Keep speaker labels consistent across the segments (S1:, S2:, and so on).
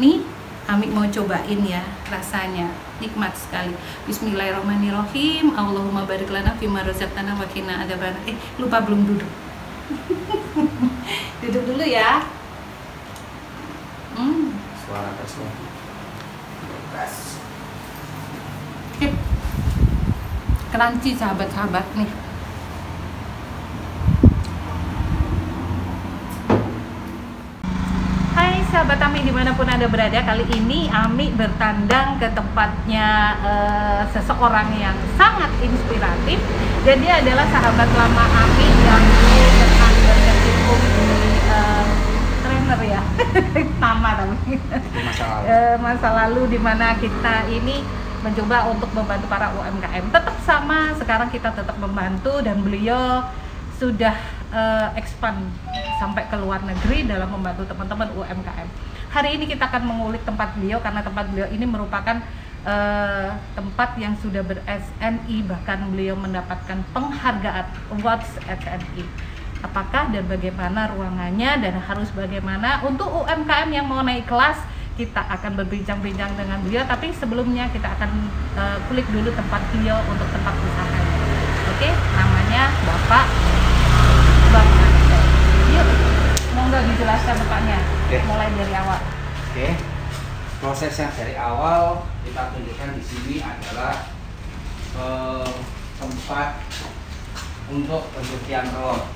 S1: Nih, Ami mau cobain ya, rasanya nikmat sekali. Bismillahirrahmanirrahim. Allahumma barik lana fima razaqtana wa qina adzabannar. Lupa belum duduk. Duduk dulu ya.
S2: Suara tersuara.
S1: Crunchy sahabat-sahabat nih. Hai sahabat Ami dimanapun Anda berada, kali ini Ami bertandang ke tempatnya seseorang yang sangat inspiratif, dan dia adalah sahabat lama Ami yang pernah berkecimpung di trainer ya. Nama tapi masa lalu dimana kita ini mencoba untuk membantu para UMKM. Tetap sama, sekarang kita tetap membantu, dan beliau sudah expand sampai ke luar negeri dalam membantu teman-teman UMKM. Hari ini kita akan mengulik tempat beliau, karena tempat beliau ini merupakan tempat yang sudah ber-SNI, bahkan beliau mendapatkan penghargaan Awards SNI. Apakah dan bagaimana ruangannya, dan harus bagaimana untuk UMKM yang mau naik kelas. Kita akan berbincang-bincang dengan beliau, tapi sebelumnya kita akan kulik dulu tempat beliau untuk tempat usahanya. Oke, namanya Bapak Bang Ansel. Yuk, monggo dijelaskan tempatnya. Mulai dari awal.
S2: Oke. Prosesnya dari awal kita tunjukkan di sini adalah tempat untuk pencucian telur.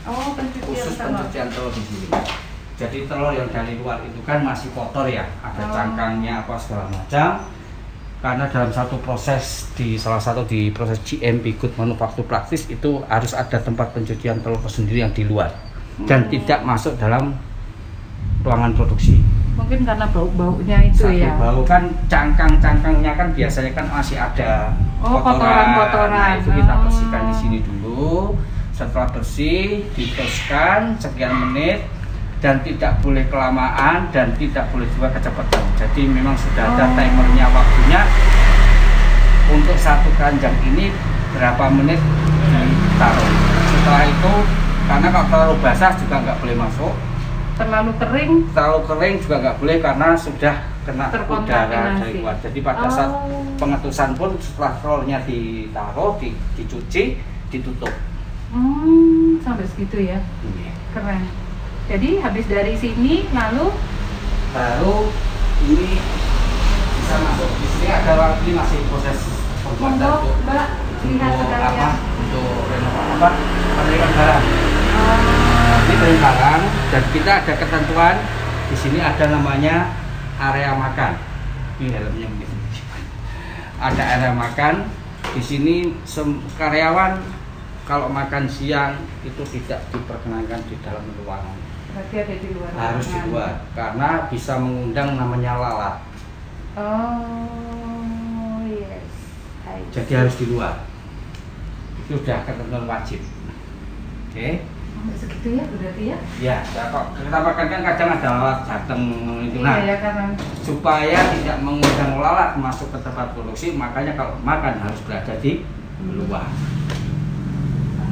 S1: Oh,
S2: Khusus pencucian telur di sini. Jadi telur yang dari luar itu kan masih kotor ya, ada cangkangnya apa segala macam. Karena dalam satu proses salah satu di proses GMP Good Manufacture Practice itu harus ada tempat pencucian telur sendiri yang di luar dan tidak masuk dalam ruangan produksi.
S1: Mungkin karena bau-baunya itu ya.
S2: Bau kan cangkang-cangkangnya kan biasanya kan masih ada
S1: kotoran-kotoran.
S2: Nah, itu kita bersihkan di sini dulu. Setelah bersih, diteruskan sekian menit. Dan tidak boleh kelamaan dan tidak boleh juga kecepatan. Jadi memang sudah ada timernya, waktunya untuk satu keranjang ini berapa menit ditaruh. Setelah itu, karena kalau terlalu basah juga nggak boleh masuk. Terlalu kering juga nggak boleh karena sudah kena udara dari luar. Jadi pada saat pengetusan pun setelah telurnya ditaruh, dicuci, ditutup.
S1: Sampai segitu ya. Keren. Jadi habis dari sini lalu
S2: baru ini bisa masuk di sini, ada lagi masih proses pembuatan untuk renovasi penerimaan barang. Ini penerimaan barang, dan kita ada ketentuan di sini, ada namanya area makan. Ini helmnya begini. Ada area makan di sini. Karyawan kalau makan siang itu tidak diperkenankan di dalam ruangan.
S1: Berarti ada di luar.
S2: Harus di luar, karena bisa mengundang namanya lalat.
S1: Oh yes.
S2: Jadi harus di luar. Itu sudah ketentuan wajib. Oke.
S1: Segitu ya berarti ya?
S2: Ya, kok kita makan kan kadang ada lalat datang itu. Nah,
S1: iya, karena
S2: supaya tidak mengundang lalat masuk ke tempat produksi, makanya kalau makan harus berada di luar.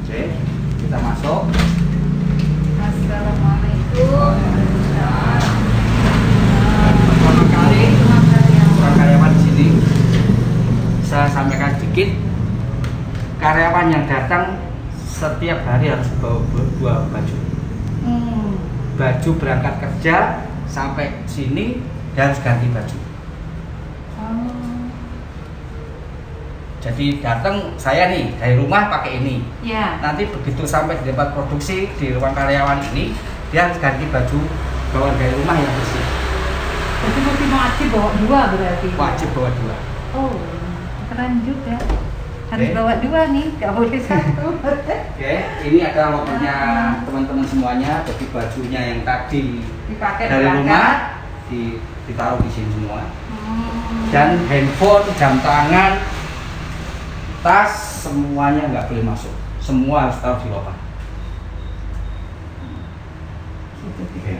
S2: Oke, kita masuk.
S1: Assalamualaikum.
S2: Pertama kali karyawan di sini saya sampaikan dikit, karyawan yang datang setiap hari harus bawa dua baju. Baju berangkat kerja sampai sini dia harus ganti baju. Jadi datang saya nih dari rumah pakai ini.
S1: Ya.
S2: Nanti begitu sampai di tempat produksi di ruang karyawan ini, dia harus ganti baju bawaan dari rumah yang bersih.
S1: Jadi mesti wajib bawa dua berarti.
S2: Wajib bawa dua.
S1: Oh, keren juga. Harus bawa dua nih, nggak boleh satu.
S2: Oke, ini adalah logonya teman-teman semuanya. Jadi bajunya yang tadi
S1: dipakai
S2: dari rumah ditaruh di sini semua. Dan handphone, jam tangan, tas, semuanya nggak boleh masuk. Semua harus taruh di loker.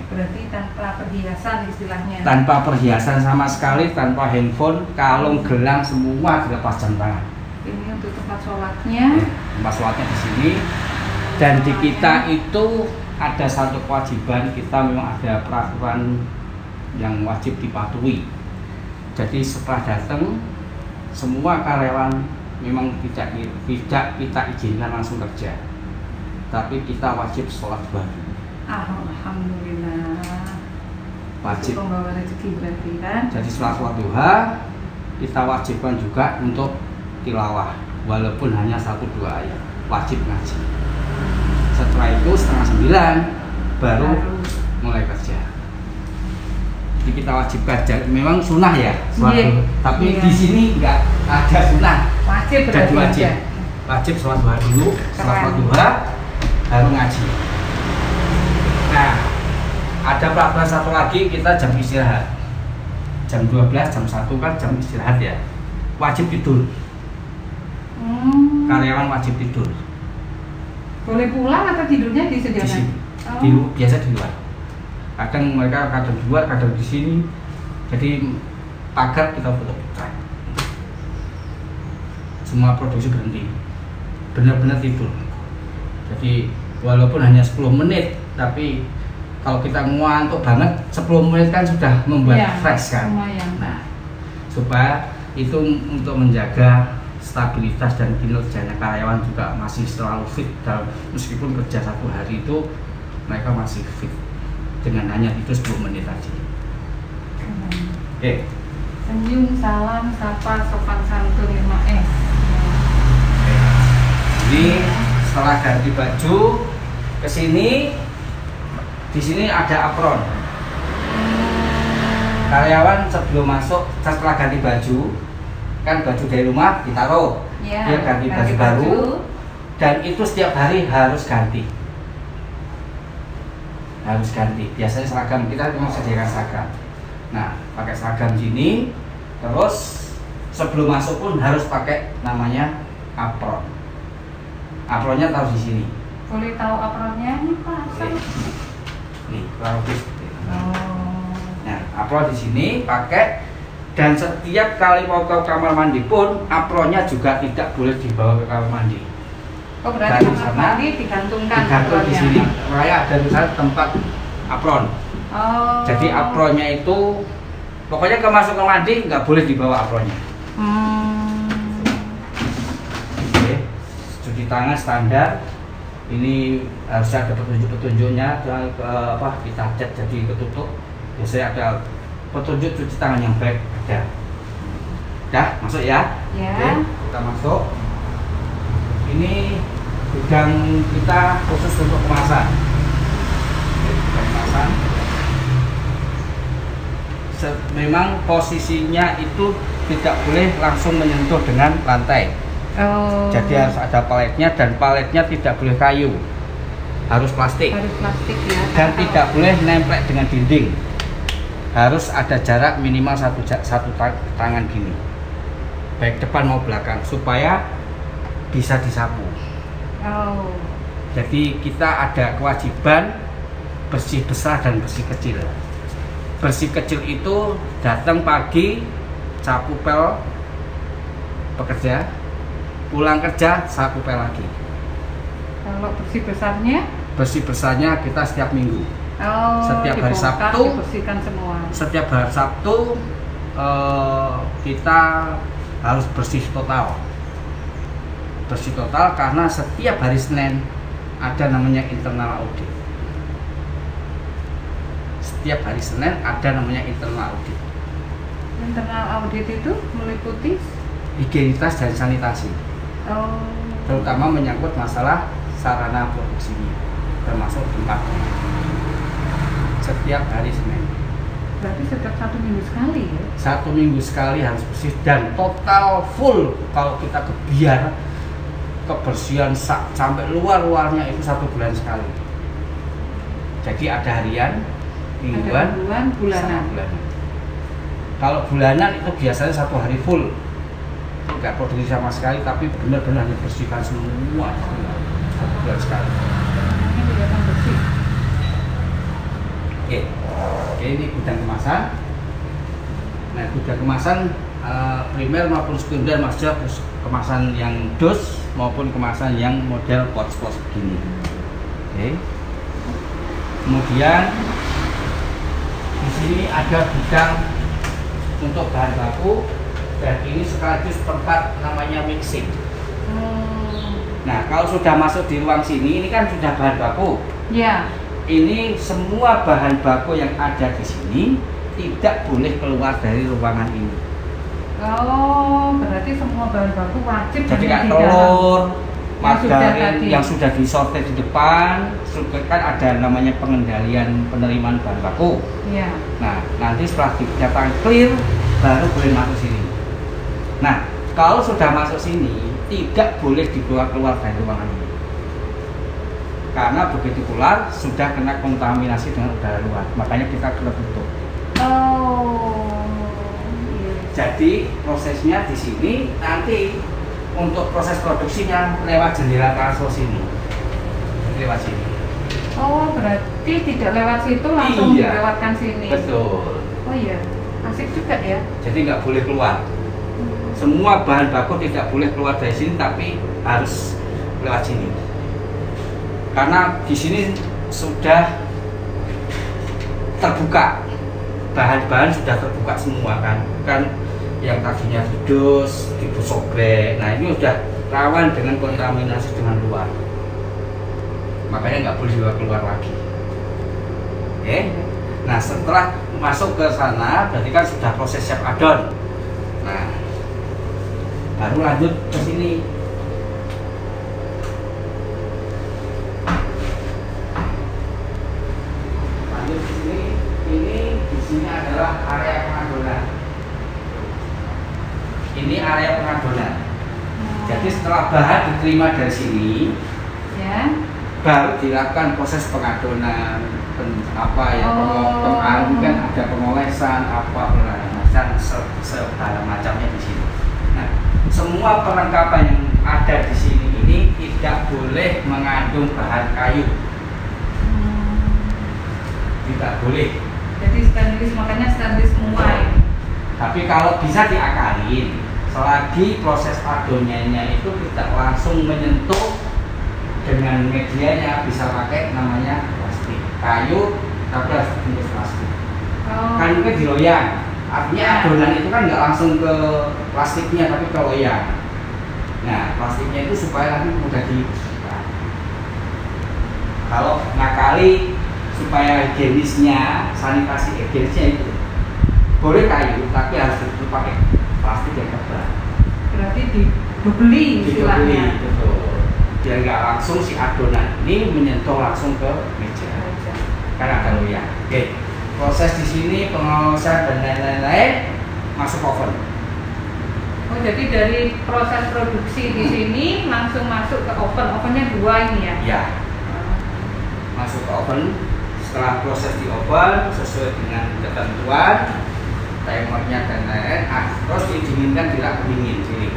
S1: Berarti tanpa perhiasan istilahnya.
S2: Tanpa perhiasan sama sekali, tanpa handphone, kalung, gelang, semua dilepas jam tangan.
S1: Ini untuk tempat sholatnya.
S2: Tempat sholatnya di sini. Dan di kita itu ada satu kewajiban, kita memang ada peraturan yang wajib dipatuhi. Jadi setelah datang, semua karyawan memang tidak kita izinkan langsung kerja, tapi kita wajib sholat duha.
S1: Alhamdulillah.
S2: Wajib.
S1: Pembawa rezeki berarti kan.
S2: Jadi sholat duha kita wajibkan juga untuk tilawah, walaupun hanya 1-2 ayat, wajib ngaji. Setelah itu 8:30 baru mulai kerja. Jadi kita wajib kerja, memang sunnah ya, tapi di sini nggak ada sunnah.
S1: Wajib
S2: jadi
S1: berarti
S2: wajib.
S1: aja.
S2: Wajib sholat duha dulu, setelah sholat duha baru ngaji. Nah, ada peraturan satu lagi, kita jam istirahat. Jam 12, jam 1 kan jam istirahat ya. Wajib tidur. Karyawan wajib tidur.
S1: Boleh pulang atau tidurnya disediakan?
S2: Di sini. Biasa di luar. Kadang mereka kadang di luar, kadang di sini. Jadi pagar kita tutup. Semua produksi berhenti. Benar-benar tidur. Jadi walaupun hanya 10 menit, tapi kalau kita ngantuk banget 10 menit kan sudah membuat fresh kan. Nah, supaya itu untuk menjaga stabilitas dan kinerjanya karyawan juga masih selalu fit, dan meskipun kerja 1 hari itu mereka masih fit dengan hanya itu 10 menit tadi. Oke.
S1: Senyum, salam, sapa, sopan santun 5S.
S2: Jadi setelah ganti baju ke sini, di sini ada apron. Karyawan sebelum masuk setelah ganti baju, kan baju dari rumah ditaruh, dia ganti baju baru, dan itu setiap hari harus ganti. Biasanya seragam kita memang sediakan seragam. Nah, pakai seragam sini, terus sebelum masuk pun harus pakai namanya apron. Apronnya taruh di sini.
S1: Boleh tahu apronnya nih Pak?
S2: Nih, taruh di sini. Nah, apron di sini pakai. Dan setiap kali mau ke kamar mandi pun apronnya juga tidak boleh dibawa ke kamar mandi.
S1: Oh, berarti kamar mandi digantungkan.
S2: Digantung di sini. Makanya ada misalnya tempat apron. Jadi apronnya itu pokoknya masuk ke mandi nggak boleh dibawa apronnya. Oke. Cuci tangan standar. Ini harus ada petunjuk-petunjuknya, kita cat jadi ketutup. Biasanya ada petunjuk cuci tangan yang baik. Dah masuk ya. Oke, kita masuk. Ini gudang kita khusus untuk kemasan. Kemasan. Memang posisinya itu tidak boleh langsung menyentuh dengan lantai. Jadi harus ada paletnya, dan paletnya tidak boleh kayu, harus plastik.
S1: Harus plastik ya.
S2: Dan tidak boleh nempel dengan dinding. Harus ada jarak minimal satu tangan gini, baik depan mau belakang, supaya bisa disapu. Jadi kita ada kewajiban bersih besar dan bersih kecil. Bersih kecil itu datang pagi, sapu pel pekerja, pulang kerja sapu pel lagi.
S1: Kalau bersih besarnya? Bersih
S2: besarnya kita setiap minggu. Setiap hari Sabtu
S1: dibersihkan semua.
S2: Setiap hari Sabtu kita harus bersih total. Bersih total karena setiap hari Senin ada namanya internal audit. Setiap hari Senin ada namanya internal audit.
S1: Internal audit itu meliputi
S2: higienitas dan sanitasi. Terutama menyangkut masalah sarana produksinya, termasuk tempatnya. Setiap hari Senin.
S1: Berarti setiap 1 minggu sekali ya?
S2: 1 minggu sekali harus bersih dan total full. Kalau kita kebiar kebersihan sampai luar-luarnya itu 1 bulan sekali. Jadi ada harian, mingguan,
S1: bulanan.
S2: Kalau bulanan itu biasanya 1 hari full, nggak produksi sama sekali, tapi benar-benar dibersihkan semua 1 bulan sekali.
S1: Ini kelihatan bersih.
S2: Oke, ini gudang kemasan. Nah, gudang kemasan primer maupun sekunder, maksudnya kemasan yang dos maupun kemasan yang model pouch-pouch begini. Oke. Kemudian di sini ada gudang untuk bahan baku, dan ini sekaligus tempat namanya mixing. Nah, kalau sudah masuk di ruang sini, ini kan sudah bahan baku.
S1: Ya.
S2: Ini semua bahan baku yang ada di sini tidak boleh keluar dari ruangan ini.
S1: Oh, berarti semua bahan baku wajib.
S2: Jadi kayak telur, margarin yang sudah disortir di depan, sudah kan ada namanya pengendalian penerimaan bahan baku.
S1: Iya.
S2: Nah, nanti setelah dinyatakan clear, baru boleh masuk sini. Nah, kalau sudah masuk sini, tidak boleh dibawa keluar dari ruangan ini. Karena begitu keluar, sudah kena kontaminasi dengan udara luar. Makanya kita tutup.
S1: Oh.
S2: Jadi prosesnya di sini, nanti untuk proses produksinya lewat jendela transfer ini, lewat sini.
S1: Oh, berarti tidak lewat situ, langsung dilewatkan sini.
S2: Betul.
S1: Oh iya, asik juga ya.
S2: Jadi nggak boleh keluar. Semua bahan baku tidak boleh keluar dari sini, tapi harus lewat sini. Karena di sini sudah terbuka, bahan-bahan sudah terbuka semua kan yang tadinya dus, disobek. Nah, ini sudah rawan dengan kontaminasi dengan luar. Makanya nggak boleh dibawa keluar lagi. Oke. Nah, setelah masuk ke sana, berarti kan sudah proses siap adon. Nah, baru lanjut ke sini. Lanjut ke sini. Ini di sini adalah area pengadonan. Ini area pengadonan. Jadi setelah bahan diterima dari sini,
S1: ya,
S2: baru dilakukan proses pengadonan, kan ada pengolesan, pengolahan, segala macamnya di sini. Nah, semua perlengkapan yang ada di sini ini tidak boleh mengandung bahan kayu. Tidak boleh.
S1: Jadi stainless, makanya stainless semua ini.
S2: Tapi kalau bisa diakalin, selagi proses adonnya itu tidak langsung menyentuh dengan medianya, bisa pakai namanya plastik. Kayu tapi harus jenis plastik. Kayu kan diloyang, artinya adonan itu kan nggak langsung ke plastiknya tapi ke loyang. Nah, plastiknya itu supaya nanti mudah dibuka. Kalau ngakali supaya higienisnya, sanitasi higienisnya itu boleh kayu tapi harus ditutup pakai plastik yang tebal.
S1: Berarti dibeli istilahnya.
S2: Betul. Biar nggak langsung si adonan ini menyentuh langsung ke meja. Karena ada loyang. Oke. Proses di sini pengolahan dan lain-lain masuk oven.
S1: Oh, jadi dari proses produksi di sini langsung masuk ke oven. Ovennya 2 ini ya?
S2: Iya. Masuk ke oven. Setelah proses di oven sesuai dengan ketentuan timernya dan lain-lain, terus didinginkan di rak pendingin sini.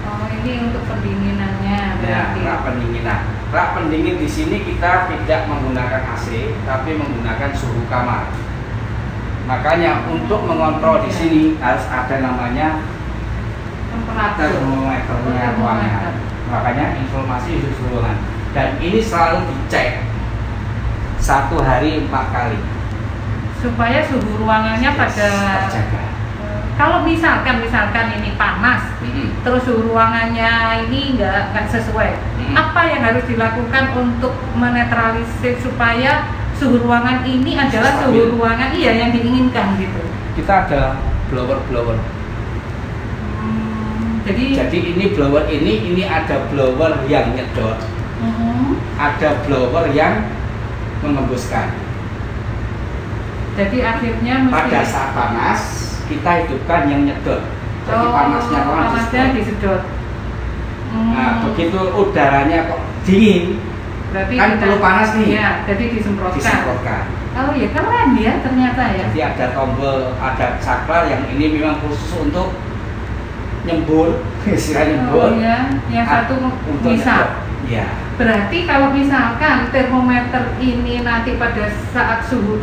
S1: Oh, ini untuk pendinginannya berarti.
S2: Ya, rak pendinginan. Rak pendingin di sini kita tidak menggunakan AC, tapi menggunakan suhu kamar. Makanya untuk mengontrol di sini harus ada namanya termometernya ruangan. Makanya informasi suhu ruangan. Dan ini selalu dicek 1 hari 4 kali.
S1: Supaya suhu ruangannya pada
S2: terjaga.
S1: Kalau misalkan ini panas, terus suhu ruangannya ini nggak sesuai, apa yang harus dilakukan untuk menetralisir supaya suhu ruangan ini adalah suhu ruangan yang diinginkan gitu?
S2: Kita ada blower. Jadi ini blower ini ada blower yang nyedot, ada blower yang mengembuskan.
S1: Jadi akhirnya
S2: pada saat panas kita hidupkan yang nyedot. Jadi panasnya
S1: disedot.
S2: Nah, begitu udaranya kok dingin, berarti kan perlu panas nih.
S1: Ya, jadi disemprotkan. Oh iya, keren ya ternyata ya.
S2: Jadi ada tombol, ada saklar yang ini memang khusus untuk nyembur, istilah nyembur.
S1: Oh iya, yang satu bisa.
S2: Ya.
S1: Berarti kalau misalkan termometer ini nanti pada saat suhu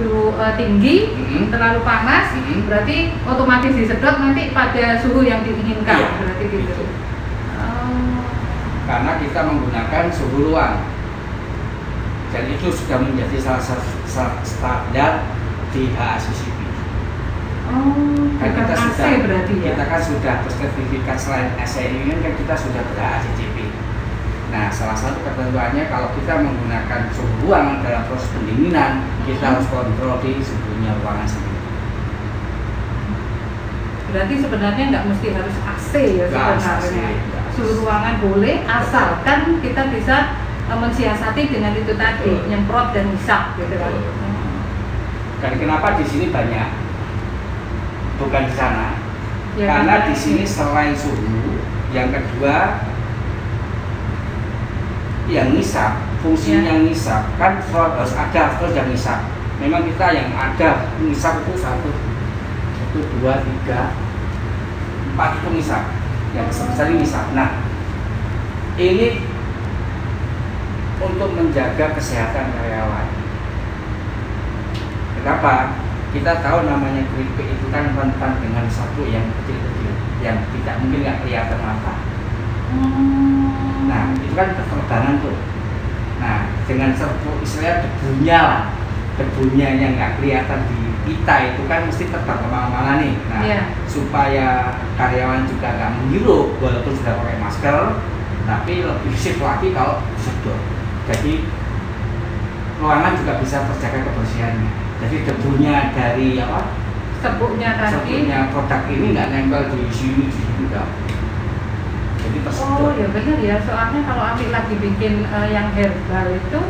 S1: tinggi, terlalu panas, berarti otomatis disedot nanti pada suhu yang diinginkan.
S2: Ya,
S1: berarti gitu.
S2: Karena kita menggunakan suhu ruang. Dan itu sudah menjadi salah satu standar di HACCP.
S1: Kan kita sudah berarti ya.
S2: Kita kan sudah bersertifikat selain SNI ini kan kita sudah ber-HACCP. Nah, salah satu ketentuannya kalau kita menggunakan suhu ruangan dalam proses pendinginan, kita harus kontrol di suhunya ruangan sendiri.
S1: Berarti sebenarnya nggak mesti harus AC ya sebenarnya. Suhu ruangan boleh, asalkan kita bisa mensiasati dengan itu tadi, nyemprot dan hisap gitu kan.
S2: Dan kenapa di sini banyak, bukan di sana?
S1: Ya,
S2: karena di sini selain suhu, yang kedua yang ngisap, fungsinya ngisap kan harus ada yang ngisap. Memang kita yang ada ngisap itu 1, 2, 3, 4 itu ngisap, yang sebesar ini ngisap. Nah, ini untuk menjaga kesehatan karyawan. Kenapa? Kita tahu namanya keripik itu kan rentan dengan satu yang kecil-kecil, yang tidak mungkin nggak kelihatan mata. Nah, itu kan keterbangan tuh. Nah, dengan serpu istilahnya debunya yang nggak kelihatan di kita itu kan mesti terbang kemana-mana nih. Nah, supaya karyawan juga nggak menghirup walaupun sudah pakai masker, tapi lebih safe lagi kalau disedot. Jadi ruangan juga bisa terjaga kebersihannya. Jadi debunya dari apa?
S1: Serbuknya
S2: produk ini nggak nempel di sini enggak. Jadi tersedot.
S1: Oh ya benar ya, soalnya kalau Ami lagi bikin yang herbal itu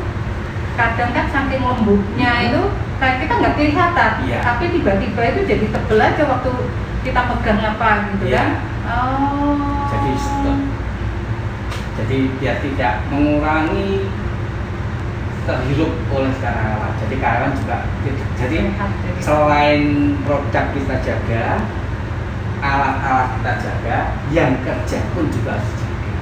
S1: kadang kan saking lembutnya itu kayak kita nggak kelihatan, tapi tiba-tiba itu jadi tebel aja waktu kita pegang apa gitu kan.
S2: Jadi sedot. Jadi biar tidak mengurangi terhirup oleh karyawan. Jadi karyawan juga jadi selain produk kita jaga, alat-alat kita jaga, yang kerja pun juga harus dijaga.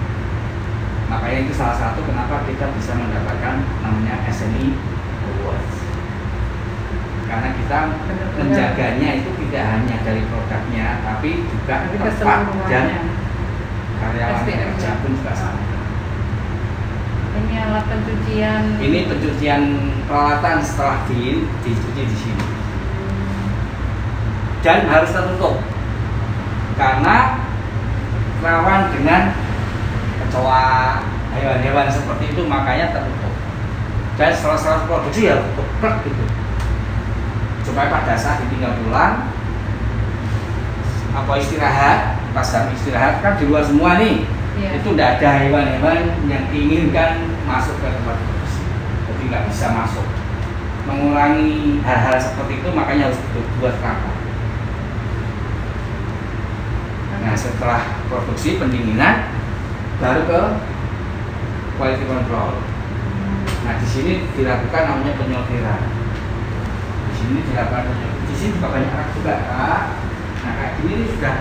S2: Makanya itu salah satu kenapa kita bisa mendapatkan namanya SNI Awards. Karena kita menjaganya itu tidak hanya dari produknya, tapi juga tempat dan karyawan yang kerja pun juga sama.
S1: Ini alat pencucian.
S2: Ini pencucian peralatan setelah dicuci di sini. Dan harus tertutup. Karena rawan dengan kecoa, hewan-hewan seperti itu, makanya tertutup. Dan setelah produksi ya tutup gitu. Supaya pada saat ditinggal pulang apa istirahat, pas jam istirahat kan di luar semua nih. Itu tidak ada hewan-hewan yang inginkan masuk ke tempat produksi, jadi nggak bisa masuk. Mengurangi hal-hal seperti itu makanya harus dibuat rapat. Nah, setelah produksi pendinginan baru ke quality control. Nah, di sini dilakukan namanya penyortiran. Di sini dilakukan penyortiran. Di sini juga banyak anak juga. Nah, kayak gini sudah.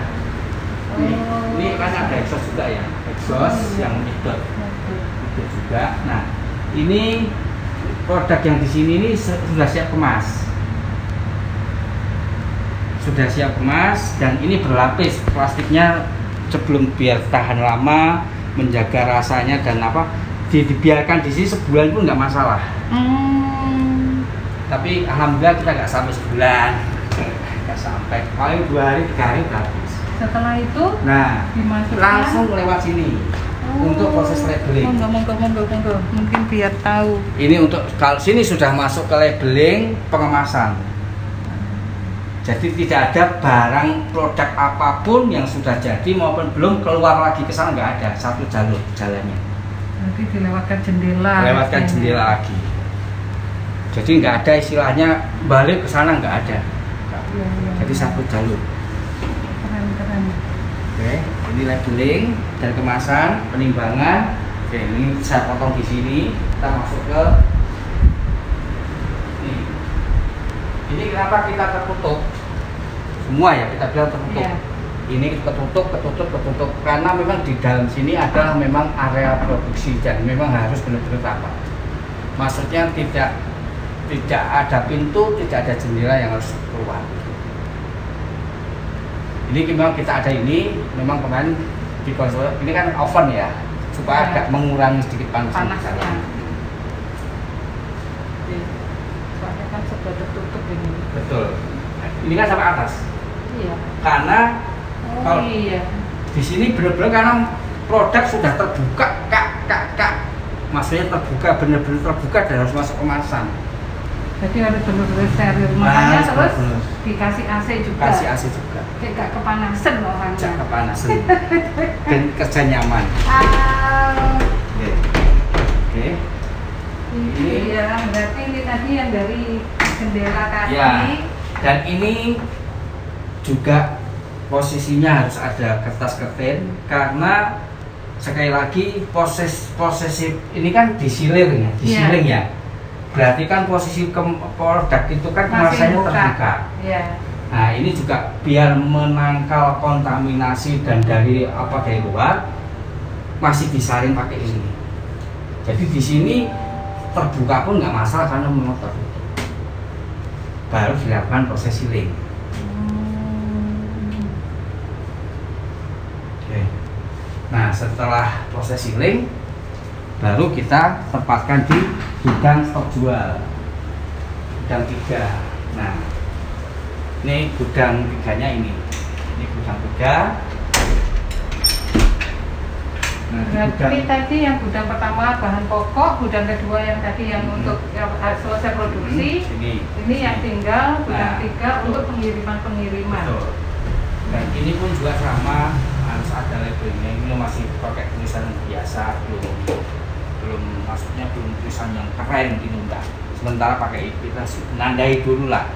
S2: Ini kan ada exhaust juga ya, exhaust yang menyedot itu juga. Nah, ini produk yang di sini ini sudah siap kemas, dan ini berlapis plastiknya sebelum biar tahan lama, menjaga rasanya dan apa, dibiarkan di sini sebulan pun nggak masalah. Tapi alhamdulillah kita nggak sampai sebulan, nggak sampai, paling 2 hari 3 hari habis. Setelah itu, nah, langsung lewat sini untuk proses labeling.
S1: Monggo, mungkin biar tahu.
S2: Ini untuk kalau sini sudah masuk ke labeling pengemasan. Jadi tidak ada barang produk apapun yang sudah jadi maupun belum keluar lagi ke sana, nggak ada, satu jalur jalannya.
S1: Nanti dilewatkan jendela.
S2: Lewatkan jendela lagi. Jadi nggak ada istilahnya balik ke sana, nggak ada. Jadi satu jalur. Oke, ini labeling dan kemasan, penimbangan. Oke, ini saya potong di sini. Kita masuk ke ini. Ini kenapa kita tertutup? Semua ya kita bilang tertutup. Ini ketutup karena memang di dalam sini adalah memang area produksi dan memang harus benar-benar rapat. Maksudnya tidak ada pintu, tidak ada jendela yang harus keluar. Ini memang kita ada ini, memang kemarin di konsol ini kan oven ya, supaya agak mengurangi sedikit panasnya.
S1: Soalnya kan sudah tertutup ini.
S2: Betul. Ini kan sampai atas.
S1: Iya.
S2: Karena kalau
S1: iya.
S2: di sini benar-benar karena produk sudah terbuka, kak. Maksudnya terbuka, benar-benar terbuka dan harus masuk kemasan.
S1: Jadi harus benar-benar steril. Makanya terus dikasih AC juga. Kasih AC juga. Kayak gak kepanasan loh orangnya.
S2: Gak kepanasan. Dan kerja nyaman. Oke.
S1: Ini ya, berarti ini tadi yang dari jendela tadi.
S2: Ya. Dan ini juga posisinya harus ada kertas kertin karena sekali lagi posisi ini kan disilir ya, disiling ya. Berarti kan posisi produk itu kan kemasannya terbuka.
S1: Yeah.
S2: Nah ini juga biar menangkal kontaminasi dan dari luar masih disaring pakai ini. Jadi di sini terbuka pun nggak masalah karena memang tertutup. Baru dilakukan proses siling. Oke. Nah setelah proses siling baru kita tempatkan di gudang stok jual, gudang 3. Nah ini gudang 3-nya ini gudang 3. Nah,
S1: berarti tadi yang gudang pertama bahan pokok, gudang kedua yang tadi yang untuk selesai produksi, ini yang tinggal gudang 3 untuk pengiriman.
S2: Betul. Dan ini pun juga sama, harus ada labelnya. Ini masih pakai tulisan biasa, belum maksudnya belum tulisan yang keren gitu enggak. Sementara pakai kita nandai dulu lah.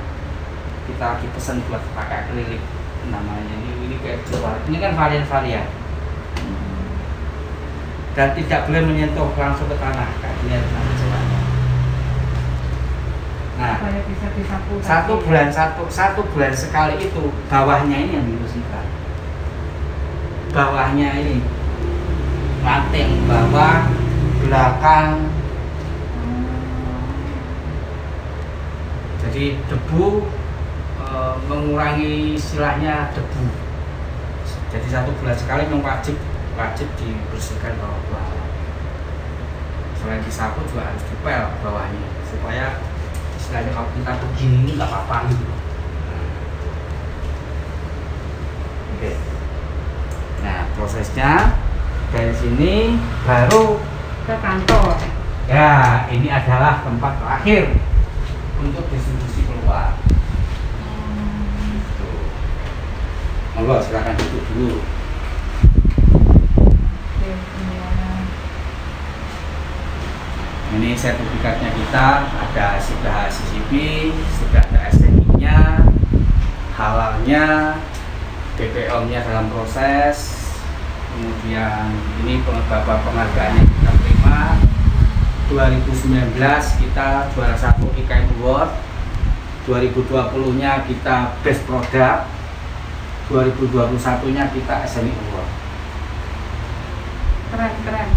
S2: Kita lagi pesan buat pakai akrilik namanya ini kayak jual. Ini kan varian-varian. Dan tidak boleh menyentuh langsung ke tanah kakinya nanti jalannya. Nah,
S1: bisa disapu
S2: satu bulan sekali itu bawahnya ini yang dibersihkan. Bawahnya ini ranting bawah, belakang. Jadi debu mengurangi istilahnya debu. Jadi 1 bulan sekali memang wajib dibersihkan bawah. Selain disapu juga harus dipel bawahnya supaya istilahnya kalau kita begini nggak apa-apa gitu. Oke. Nah prosesnya dari sini baru
S1: ke kantor.
S2: Ya ini adalah tempat terakhir untuk distribusi keluar. Monggo silakan duduk dulu. Ini sertifikatnya kita ada sudah CCP, sudah ada SNI-nya, halalnya, BPOM-nya dalam proses. Kemudian ini beberapa penghargaannya kita terima. 2019 kita juara 1 IKM Award. 2020-nya kita Best Product. 2021-nya kita SNI Award.
S1: Keren.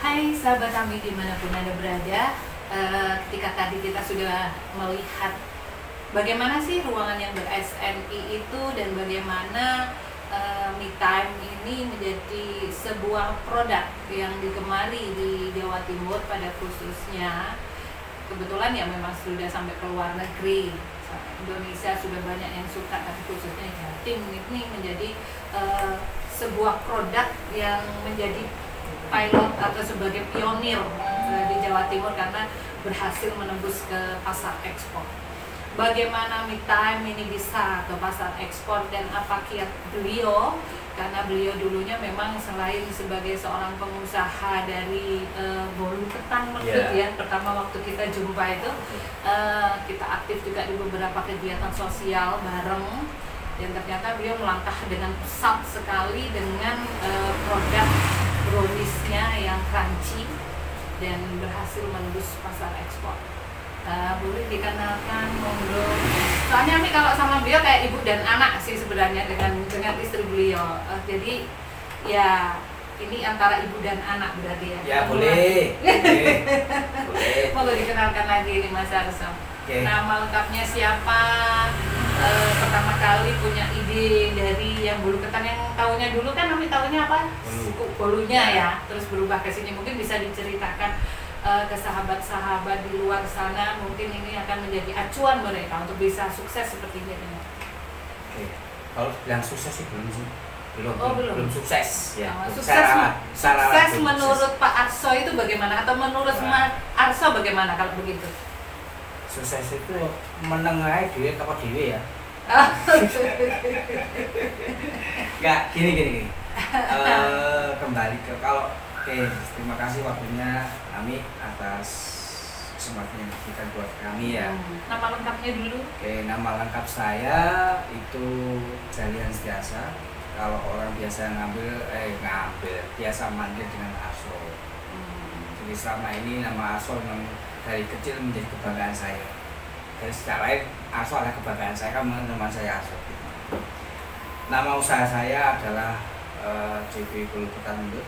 S1: Hai sahabat kami dimanapun Anda berada, ketika tadi kita sudah melihat bagaimana sih ruangan yang ber-SNI itu dan bagaimana Me Time ini menjadi sebuah produk yang digemari di Jawa Timur pada khususnya. Kebetulan ya memang sudah sampai ke luar negeri, Indonesia sudah banyak yang suka, tapi khususnya Jatim ini menjadi sebuah produk yang menjadi pilot atau sebagai pionir di Jawa Timur karena berhasil menembus ke pasar ekspor. Bagaimana Me Time ini bisa ke pasar ekspor dan apa kiat beliau? Karena beliau dulunya memang selain sebagai seorang pengusaha dari bolu ketan ya. Pertama waktu kita jumpa itu kita aktif juga di beberapa kegiatan sosial bareng. Dan ternyata beliau melangkah dengan pesat sekali dengan produk browniesnya yang crunchy dan berhasil menembus pasar ekspor. Boleh dikenalkan monggo. Soalnya Ami kalau sama beliau kayak ibu dan anak sih sebenarnya dengan istri beliau. Jadi ya ini antara ibu dan anak berarti ya.
S2: Ya boleh. Boleh.
S1: Monggo dikenalkan lagi ini Mas Arso. Okay. Nama lengkapnya siapa? pertama kali punya ide dari yang bulu ketan yang tahunya dulu kan kami tahunya apa? Bolunya ya, terus berubah ke sini, mungkin bisa diceritakan ke sahabat-sahabat di luar sana, mungkin ini akan menjadi acuan mereka untuk bisa sukses seperti ini.
S2: Oke, kalau bilang sukses sih belum sih. Belum sukses ya.
S1: Sukses menurut Pak Arso itu bagaimana, atau menurut Mas Arso bagaimana kalau begitu?
S2: Sukses itu menengahi duit apa dewe ya? Enggak, gini. Kembali ke terima kasih waktunya Ami atas kesempatan yang diberikan buat kami ya.
S1: Nama lengkapnya dulu?
S2: Nama lengkap saya itu Jalian Setiasa. Kalau orang biasa biasa manggil dengan Arso. Jadi selama ini nama Arso memang dari kecil menjadi kebanggaan saya. Dari secara lain Arso adalah kebanggaan saya, kan teman saya Arso. Nama usaha saya adalah JB Bulu Ketan Mendut,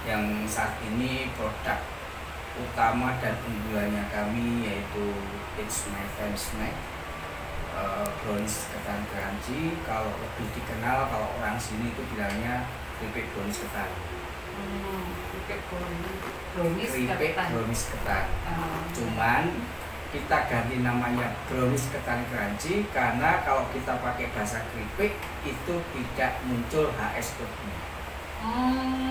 S2: yang saat ini produk utama dan unggulannya kami yaitu It's My Fam Snack, brownies ketan crunchy. Kalau lebih dikenal kalau orang sini itu bilangnya keripik brownies ketan. Keripik brownies ketan. Cuman kita ganti namanya brownies ketan crunchy karena kalau kita pakai bahasa keripik itu tidak muncul HS code-nya.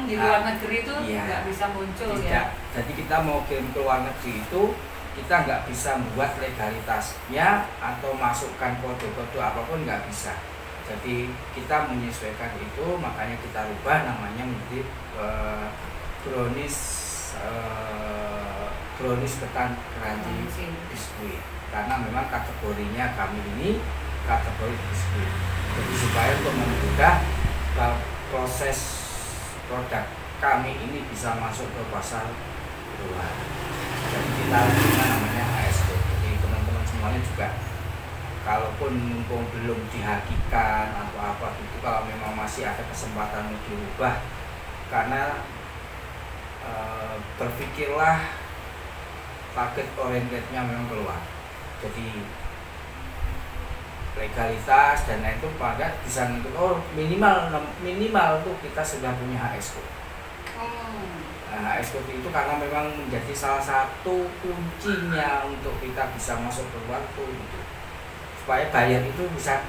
S1: Di luar negeri itu nggak bisa muncul
S2: tidak.
S1: Ya.
S2: Jadi kita mau kirim ke luar negeri itu kita nggak bisa membuat legalitasnya atau masukkan kode-kode apapun, nggak bisa. Jadi kita menyesuaikan itu, makanya kita rubah namanya menjadi brownies ketan crunchy biskuit, karena memang kategorinya kami ini kategori biskuit. Jadi supaya untuk memudahkan proses produk kami ini bisa masuk ke pasar luar, jadi kita punya namanya HSC. Jadi teman-teman semuanya juga kalaupun mumpung belum dihakikan atau apa gitu, kalau memang masih ada kesempatan untuk dirubah, karena berpikirlah target orientednya memang keluar. Jadi legalitas dan lain itu pada bisa ngikut minimal tuh kita sudah punya HS code. Nah, HS code itu karena memang menjadi salah satu kuncinya untuk kita bisa masuk keluar tuh gitu. Supaya buyer itu bisa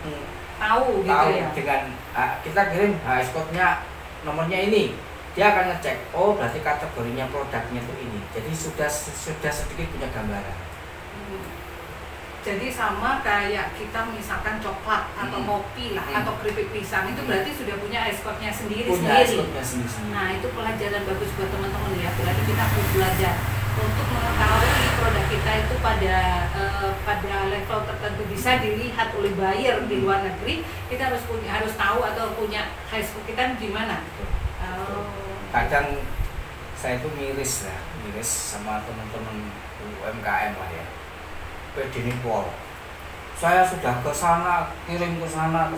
S1: tahu ya.
S2: Dengan kita kirim HS code-nya nomornya ini, dia akan ngecek, oh berarti kategorinya produknya itu ini. Jadi sudah sedikit punya gambaran.
S1: Jadi sama kayak kita misalkan coklat atau kopi lah atau keripik pisang, itu berarti sudah punya HS code-nya sendiri. Nah, itu pelajaran bagus buat teman-teman ya. Berarti kita harus belajar untuk mengetahui produk kita itu pada level tertentu bisa dilihat oleh buyer di luar negeri. Kita harus tahu atau punya HS code kita di mana.
S2: Kadang saya itu miris sama teman-teman UMKM lah ya. PD Pol, saya sudah ke sana, kirim ke sana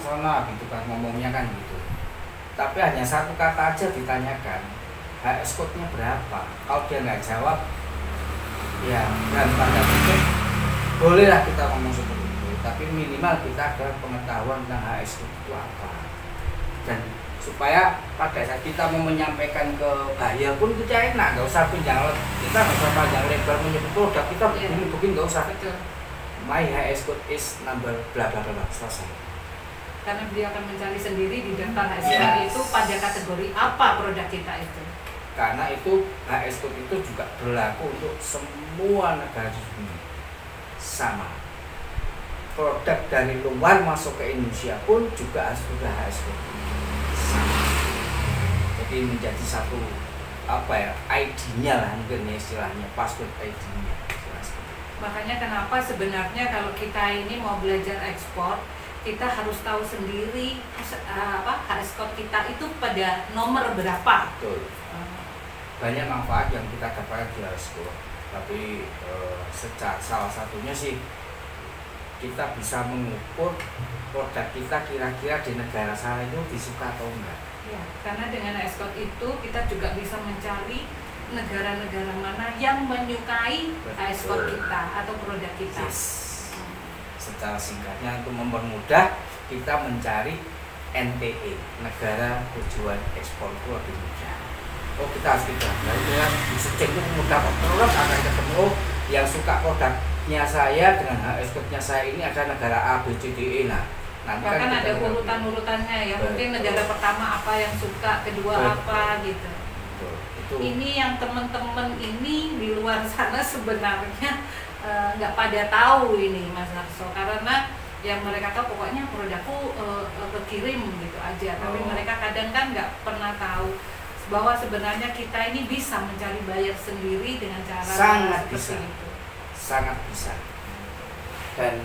S2: gitu kan, ngomongnya kan gitu. Tapi hanya satu kata aja ditanyakan, HS code-nya berapa? Kalau dia nggak jawab, ya dan tanda kutip bolehlah kita ngomong seperti itu. Tapi minimal kita ada pengetahuan tentang HS code itu apa. Dan supaya pada saat kita mau menyampaikan ke buyer pun kita enak, nggak usah kita nggak usah panjang lebar menyebut produk kita begini nggak usah. My HS code is number bla bla bla, selesai.
S1: Karena dia akan mencari sendiri di daftar HS code itu pada kategori apa produk kita itu.
S2: Karena itu HS code itu juga berlaku untuk semua negara di dunia sama. Produk dari luar masuk ke Indonesia pun juga harus sudah HS code. Jadi menjadi satu ID-nya lah mungkin ya istilahnya, password ID-nya.
S1: Makanya kenapa sebenarnya kalau kita ini mau belajar ekspor, kita harus tahu sendiri HS code kita itu pada nomor berapa.
S2: Betul. Banyak manfaat yang kita dapatkan di HS code, tapi salah satunya sih kita bisa mengukur produk kita kira-kira di negara sana itu disuka atau enggak.
S1: Ya, karena dengan HS code itu kita juga bisa mencari negara-negara mana yang menyukai HS code kita atau produk kita.
S2: Yes. secara singkatnya untuk mempermudah kita mencari NTE, negara tujuan ekspor itu lebih mudah. Oh kita harus kita, di searching itu mudah kok, terus akan ketemu yang suka produknya saya dengan ekspornya saya ini ada negara A, B, C, D, E. Nah, nanti
S1: bahkan
S2: kan
S1: ada urutan-urutannya ya, mungkin negara pertama apa yang suka, kedua apa gitu. Itu. Ini yang teman-teman ini di luar sana sebenarnya nggak pada tahu ini Mas Arso, karena yang mereka tahu pokoknya produkku kekirim gitu aja, tapi mereka kadang kan nggak pernah tahu bahwa sebenarnya kita ini bisa mencari buyer sendiri dengan cara
S2: sangat
S1: seperti
S2: bisa
S1: itu.
S2: Sangat bisa. Dan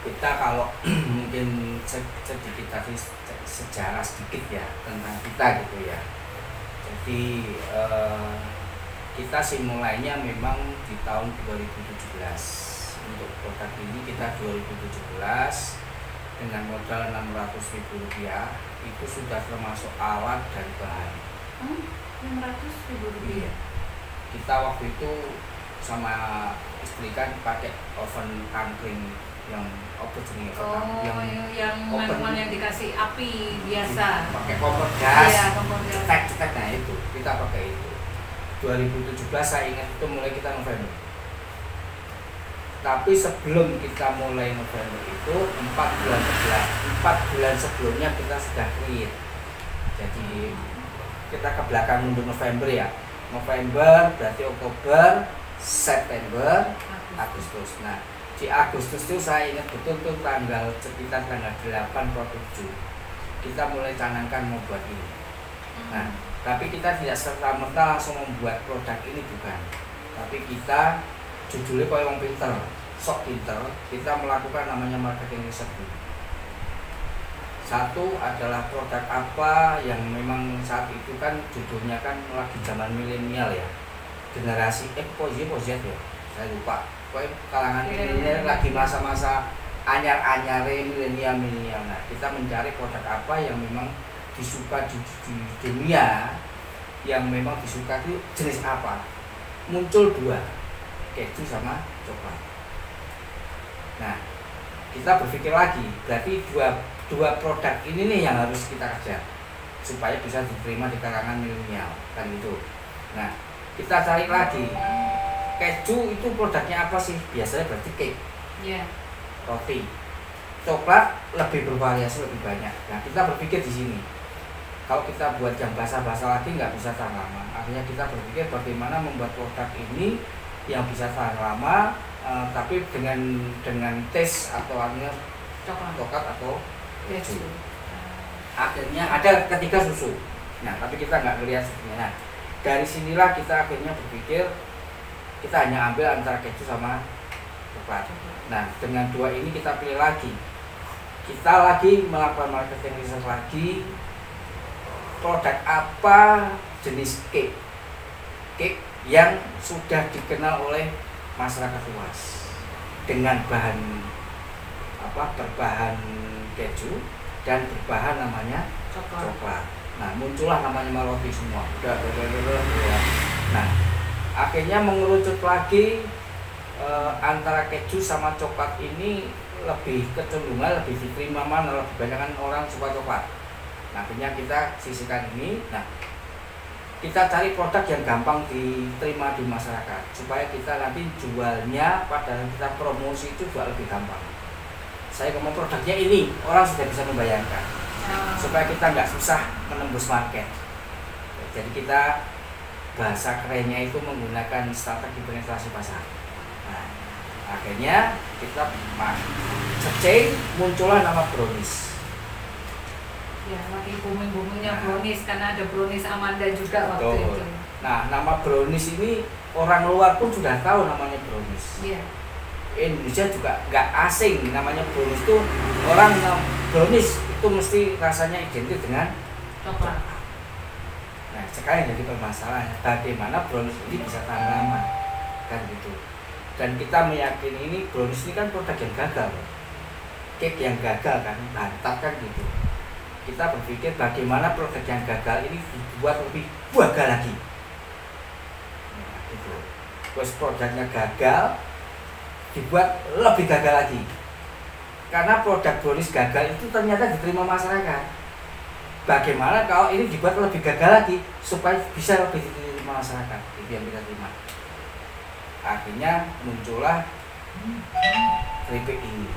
S2: kita kalau mungkin sedikit tadi sejarah sedikit ya tentang kita gitu ya. Jadi kita sih mulainya memang di tahun 2017. Untuk produk ini kita 2017 dengan modal Rp600.000 itu sudah termasuk alat dan bahan.
S1: 600.000 rupiah.
S2: Kita waktu itu sama istri kan pakai oven tangkring yang
S1: yang manual yang dikasih api biasa,
S2: pakai kompor gas,
S1: ya, kompor gas.
S2: cetek nah itu kita pakai itu. 2017 saya ingat itu mulai kita November. Tapi sebelum kita mulai November itu 4 bulan sebelumnya kita sudah create. Jadi kita ke belakang mundur November ya. November berarti Oktober, September, Agustus. Nah, di Agustus itu saya ingat betul tuh sekitar tanggal 8 atau 7 kita mulai canangkan mau buat ini. Nah, tapi kita tidak serta-merta langsung membuat produk ini, bukan. Tapi kita judulnya kalau yang pinter, sok pinter, kita melakukan namanya marketing research dulu. Satu adalah produk apa yang memang saat itu kan judulnya kan lagi zaman milenial ya, generasi Z ya, saya lupa. Pokoknya kalangan milenial lagi masa-masa anyar-anyare milenial. Nah, kita mencari produk apa yang memang disuka di dunia, yang memang disuka itu jenis apa. Muncul dua, keju sama coklat. Nah, kita berpikir lagi, berarti dua produk ini nih yang harus kita kejar supaya bisa diterima di kalangan milenial kan gitu. Nah, kita cari lagi keju itu produknya apa sih? Biasanya berarti cake, roti. Coklat lebih bervariasi, lebih banyak. Nah, kita berpikir di sini, kalau kita buat yang basah-basah lagi nggak bisa tahan lama. Akhirnya kita berpikir bagaimana membuat produk ini yang bisa tahan lama, tapi dengan taste atau artinya coklat atau keju. Akhirnya ada ketiga susu. Nah, tapi kita nggak melihat sebenarnya. Nah, dari sinilah kita akhirnya berpikir kita hanya ambil antara keju sama coklat. Nah, dengan dua ini kita pilih lagi. Kita lagi melakukan marketing research lagi. Produk apa jenis cake yang sudah dikenal oleh masyarakat luas dengan bahan berbahan keju dan berbahan namanya coklat. Nah, muncullah namanya roti semua. Nah, akhirnya mengerucut lagi antara keju sama coklat ini lebih kecenderungan lebih diterima mana, lebih banyak orang suka coklat. Nah, akhirnya kita sisihkan ini. Nah, kita cari produk yang gampang diterima di masyarakat supaya kita nanti jualnya pada kita promosi itu juga lebih gampang. Saya ngomong produknya ini, orang sudah bisa membayangkan supaya kita nggak susah menembus market. Jadi kita bahasa kerennya itu menggunakan strategi penetrasi pasar. Nah, akhirnya kita searching, muncullah nama brownies.
S1: Ya, lagi booming-boomingnya brownies karena ada brownies Amanda juga waktu itu.
S2: Nah, nama brownies ini orang luar pun sudah tahu namanya brownies.
S1: Iya.
S2: Indonesia juga nggak asing namanya brownies itu, orang brownies itu mesti rasanya identik dengan
S1: coklat.
S2: Nah, sekarang jadi permasalahannya bagaimana brownies ini bisa tahan lama kan gitu. Dan kita meyakini ini brownies ini kan produk yang gagal, cake yang gagal kan, bantat kan gitu. Kita berpikir bagaimana produk yang gagal ini dibuat lebih gagal lagi. Nah, gitu. Terus produknya gagal, dibuat lebih gagal lagi. karena produk brownies gagal itu ternyata diterima masyarakat. Bagaimana kalau ini dibuat lebih gagal lagi supaya bisa lebih diterima masyarakat, itu yang kita terima. Akhirnya muncullah keripik ini.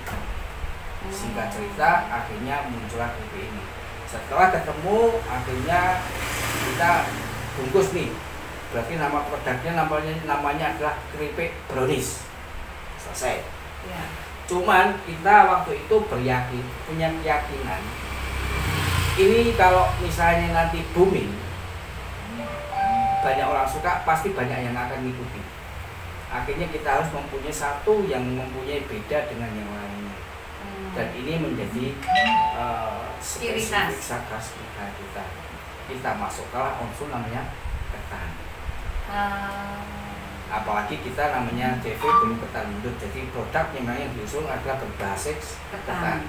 S2: Singkat cerita, akhirnya muncullah keripik ini. Setelah ketemu, akhirnya kita bungkus nih. Berarti nama produknya namanya adalah keripik brownies. Selesai.
S1: Ya.
S2: Cuman kita waktu itu punya keyakinan ini kalau misalnya nanti booming, banyak orang suka, pasti banyak yang akan ngikutin. Akhirnya kita harus mempunyai satu yang mempunyai beda dengan yang lainnya. Dan ini menjadi spesifik khas kita. Kita masukkanlah unsur namanya ketan. Apalagi kita namanya CV belum ketan mundur, jadi produk memang yang diusung adalah berbasis ketan.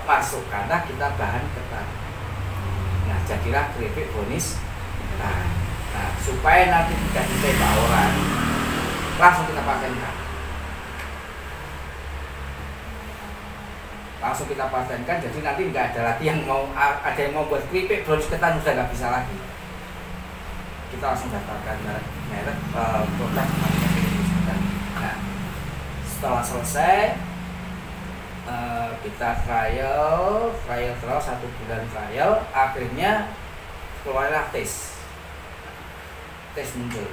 S2: Masukkanlah kita bahan ketan. Nah, jadilah keripik brownies ketan. Nah, supaya nanti tidak ditembak orang, langsung kita patenkan. Langsung kita patenkan, jadi nanti nggak ada lagi yang mau buat keripik brownies ketan, sudah nggak bisa lagi. Kita langsung daftarkan merek produk namanya brownies ketan. Nah, setelah selesai kita trial terus 1 bulan trial, akhirnya keluarlah tes muncul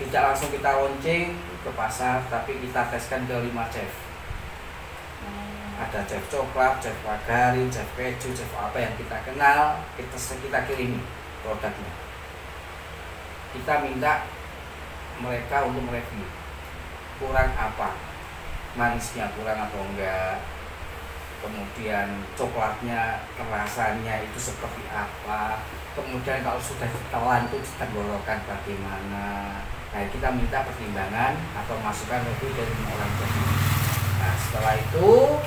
S2: tidak langsung kita launching ke pasar, tapi kita teskan ke 5 chef. Ada chef coklat, chef margarin, chef keju, chef apa yang kita kenal, kita kirim produknya. Kita minta mereka untuk mereview kurang apa, manisnya kurang atau enggak, kemudian coklatnya kerasannya itu seperti apa, kemudian kalau sudah ditelan itu tenggorokan bagaimana. Nah, kita minta pertimbangan atau masukan review dari orang jadi. Nah, setelah itu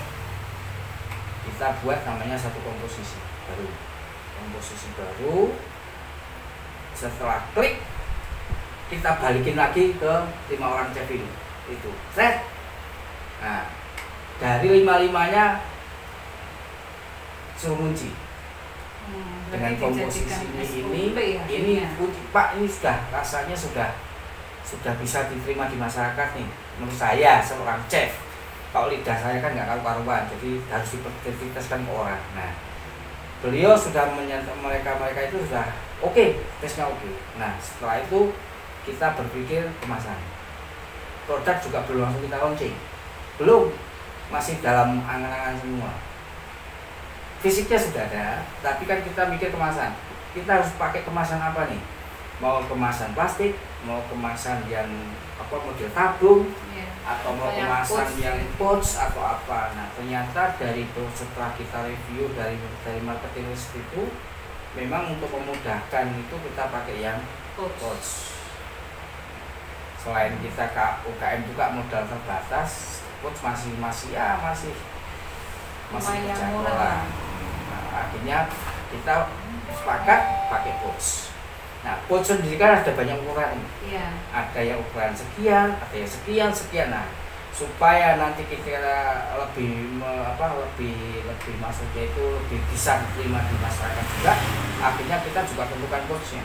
S2: kita buat namanya satu komposisi baru. Setelah klik, kita balikin lagi ke 5 orang chef ini. Itu set. Nah, dari 5-5-nya suruh ngunci dengan komposisi ini Pak, ini sudah rasanya sudah bisa diterima di masyarakat nih. Menurut saya seorang chef, kalau lidah saya kan nggak karu-karuan, jadi harus diteskan ke orang. Nah, beliau sudah menyatakan mereka itu sudah oke, tesnya oke. Nah, setelah itu kita berpikir kemasan. Produk juga belum langsung kita launching, belum, masih dalam angan-angan semua. Fisiknya sudah ada, tapi kan kita mikir kemasan. Kita harus pakai kemasan apa nih? Mau kemasan plastik, mau kemasan yang model tabung, atau mau kemasan yang pouch atau apa. Nah, ternyata dari itu setelah kita review dari marketing itu, memang untuk memudahkan itu kita pakai yang pouch. Selain kita UKM juga modal terbatas, pouch masih terjangkau lah. Nah, akhirnya kita sepakat pakai pouch. Nah, pouch sendiri kan ada banyak ukuran.
S1: Iya.
S2: Ada yang ukuran sekian, ada yang sekian. Nah, supaya nanti kita lebih maksudnya itu lebih bisa diterima di masyarakat juga, akhirnya kita juga tentukan pouchnya.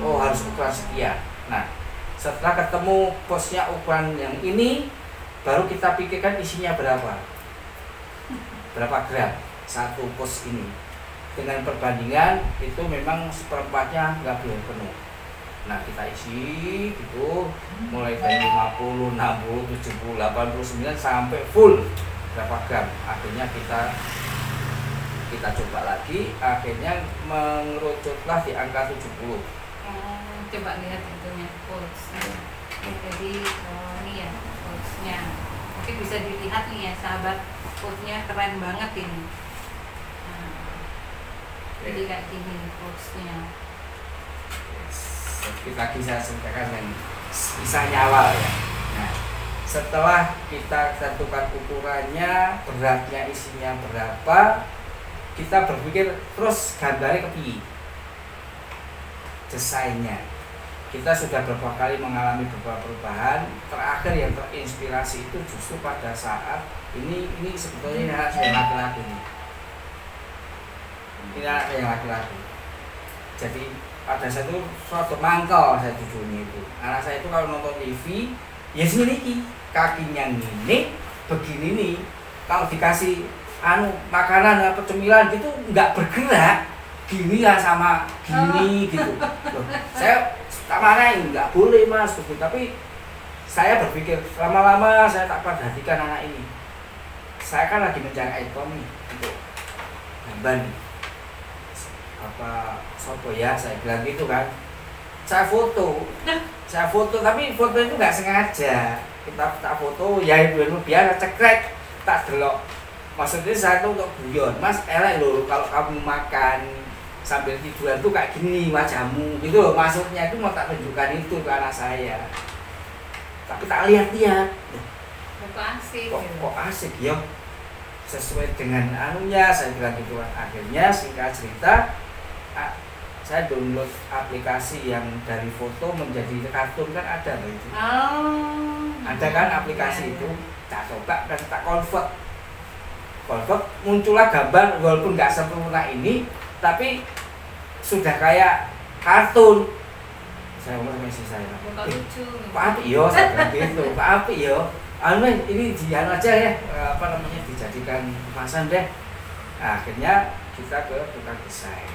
S2: Oh, harus ukuran sekian. Nah, setelah ketemu pouchnya ukuran yang ini, baru kita pikirkan isinya berapa gram satu pouch ini. Dengan perbandingan itu memang seperempatnya nggak boleh penuh. Nah, kita isi gitu mulai dari 50, 60, 70, 89 sampai full berapa gram. Akhirnya kita coba lagi, akhirnya mengerucutlah di angka 70.
S1: Coba lihat itunya pouch. Jadi ini ya pouchnya. Mungkin bisa dilihat nih ya sahabat, pouchnya keren banget ini. Jadi kayak gini pouchnya.
S2: Kita bisa ceritakan yang kisahnya awal ya. Nah, setelah kita tentukan ukurannya, beratnya, isinya berapa, kita berpikir terus gambarnya ke piye, desainnya. kita sudah beberapa kali mengalami beberapa perubahan. Terakhir yang terinspirasi itu justru pada saat ini sebetulnya anak saya laki-laki nih. Ini anak saya yang laki-laki. Jadi pada saat itu suatu mangkal saya tujuannya itu. Anak saya itu kalau nonton TV, ya sini kakinya ini begini nih. Kalau dikasih makanan apa cemilan gitu nggak bergerak, gini ya sama gini gitu. Loh, saya tak marahin, nggak boleh mas begitu. Tapi saya berpikir lama-lama saya tak perhatikan anak ini. Saya kan lagi mencari ikon nih untuk gambar nih. Apa sopo ya saya bilang gitu kan. Saya foto tapi foto itu nggak sengaja. Kita tak foto ya ibu biasa cekrek tak delok. Maksudnya saya tuh untuk guyon, mas elek loh kalau kamu makan sambil tiduran tuh kayak gini wajahmu gitu loh. Maksudnya itu mau tak tunjukkan itu ke anak saya. Tapi tak lihat-lihat.
S1: Kok asik.
S2: Kok asik ya? Sesuai dengan anunya saya bilang gitu. Akhirnya singkat cerita saya download aplikasi yang dari foto menjadi kartun kan ada loh itu. Ada kan aplikasi itu. Tak coba dan tak convert muncullah gambar walaupun nggak sempurna ini tapi sudah kayak kartun. Saya ngomong sama istri saya,
S1: lucu.
S2: Pak Api yo, saya bilang gitu, Pak Api yo, ini dian aja ya, dijadikan kemasan deh. Nah, akhirnya kita ke tukang desain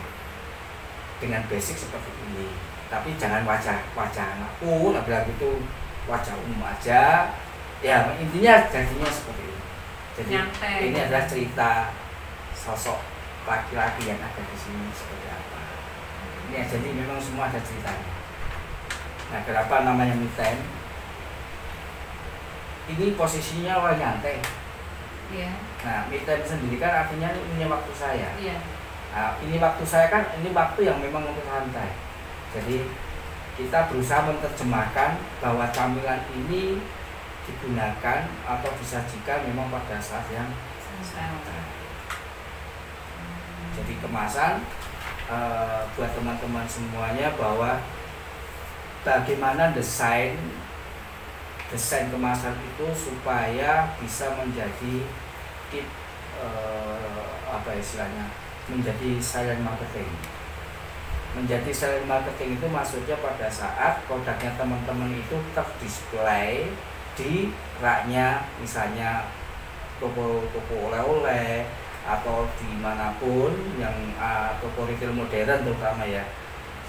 S2: dengan basic seperti ini, tapi jangan wajah anakku, tak bilang gitu, wajah umum aja. Ya intinya jadinya seperti ini. Jadi ini adalah cerita sosok laki-laki yang ada di sini seperti apa. Ini jadi memang semua ada ceritanya. Nah, kenapa namanya me time? Ini posisinya orang nyantai.
S1: Iya.
S2: Nah, me time sendiri kan artinya ini waktu saya.
S1: Iya.
S2: Nah, ini waktu saya kan ini waktu yang memang untuk santai. Jadi kita berusaha menerjemahkan bahwa camilan ini digunakan atau disajikan memang pada saat yang santai. Jadi kemasan buat teman-teman semuanya bahwa bagaimana desain kemasan itu supaya bisa menjadi apa istilahnya, menjadi silent marketing. Menjadi silent marketing itu maksudnya pada saat produknya teman-teman itu terdisplay di raknya, misalnya toko oleh-oleh atau dimanapun yang toko retail modern terutama ya,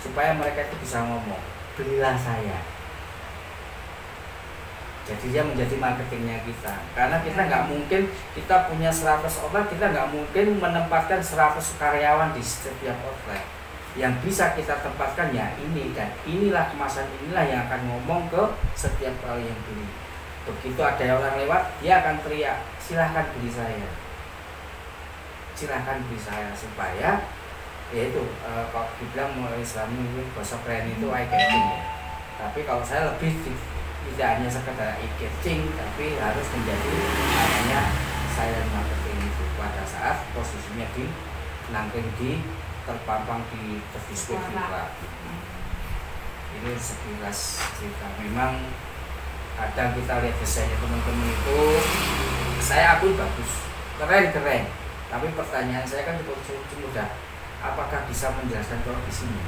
S2: supaya mereka itu bisa ngomong belilah saya. Jadi dia menjadi marketingnya kita, karena kita nggak mungkin kita punya 100 outlet, kita nggak mungkin menempatkan 100 karyawan di setiap outlet. Yang bisa kita tempatkan ya ini, dan inilah kemasan inilah yang akan ngomong ke setiap kali yang beli. Begitu ada orang lewat, dia akan teriak, silahkan beli saya, silahkan beli saya, supaya yaitu kalau dibilang mulai Islam ini bahasa keren itu eye catching ya. Tapi kalau saya lebih tidak hanya sekedar eye catching, tapi harus menjadi namanya silent marketing itu pada saat posisinya di nangkring di terpampang di display kita. Ini sekilas cerita. Memang kadang kita lihat desainnya teman-teman itu saya akui bagus, keren, tapi pertanyaan saya kan cukup mudah, apakah bisa menjelaskan kondisinya?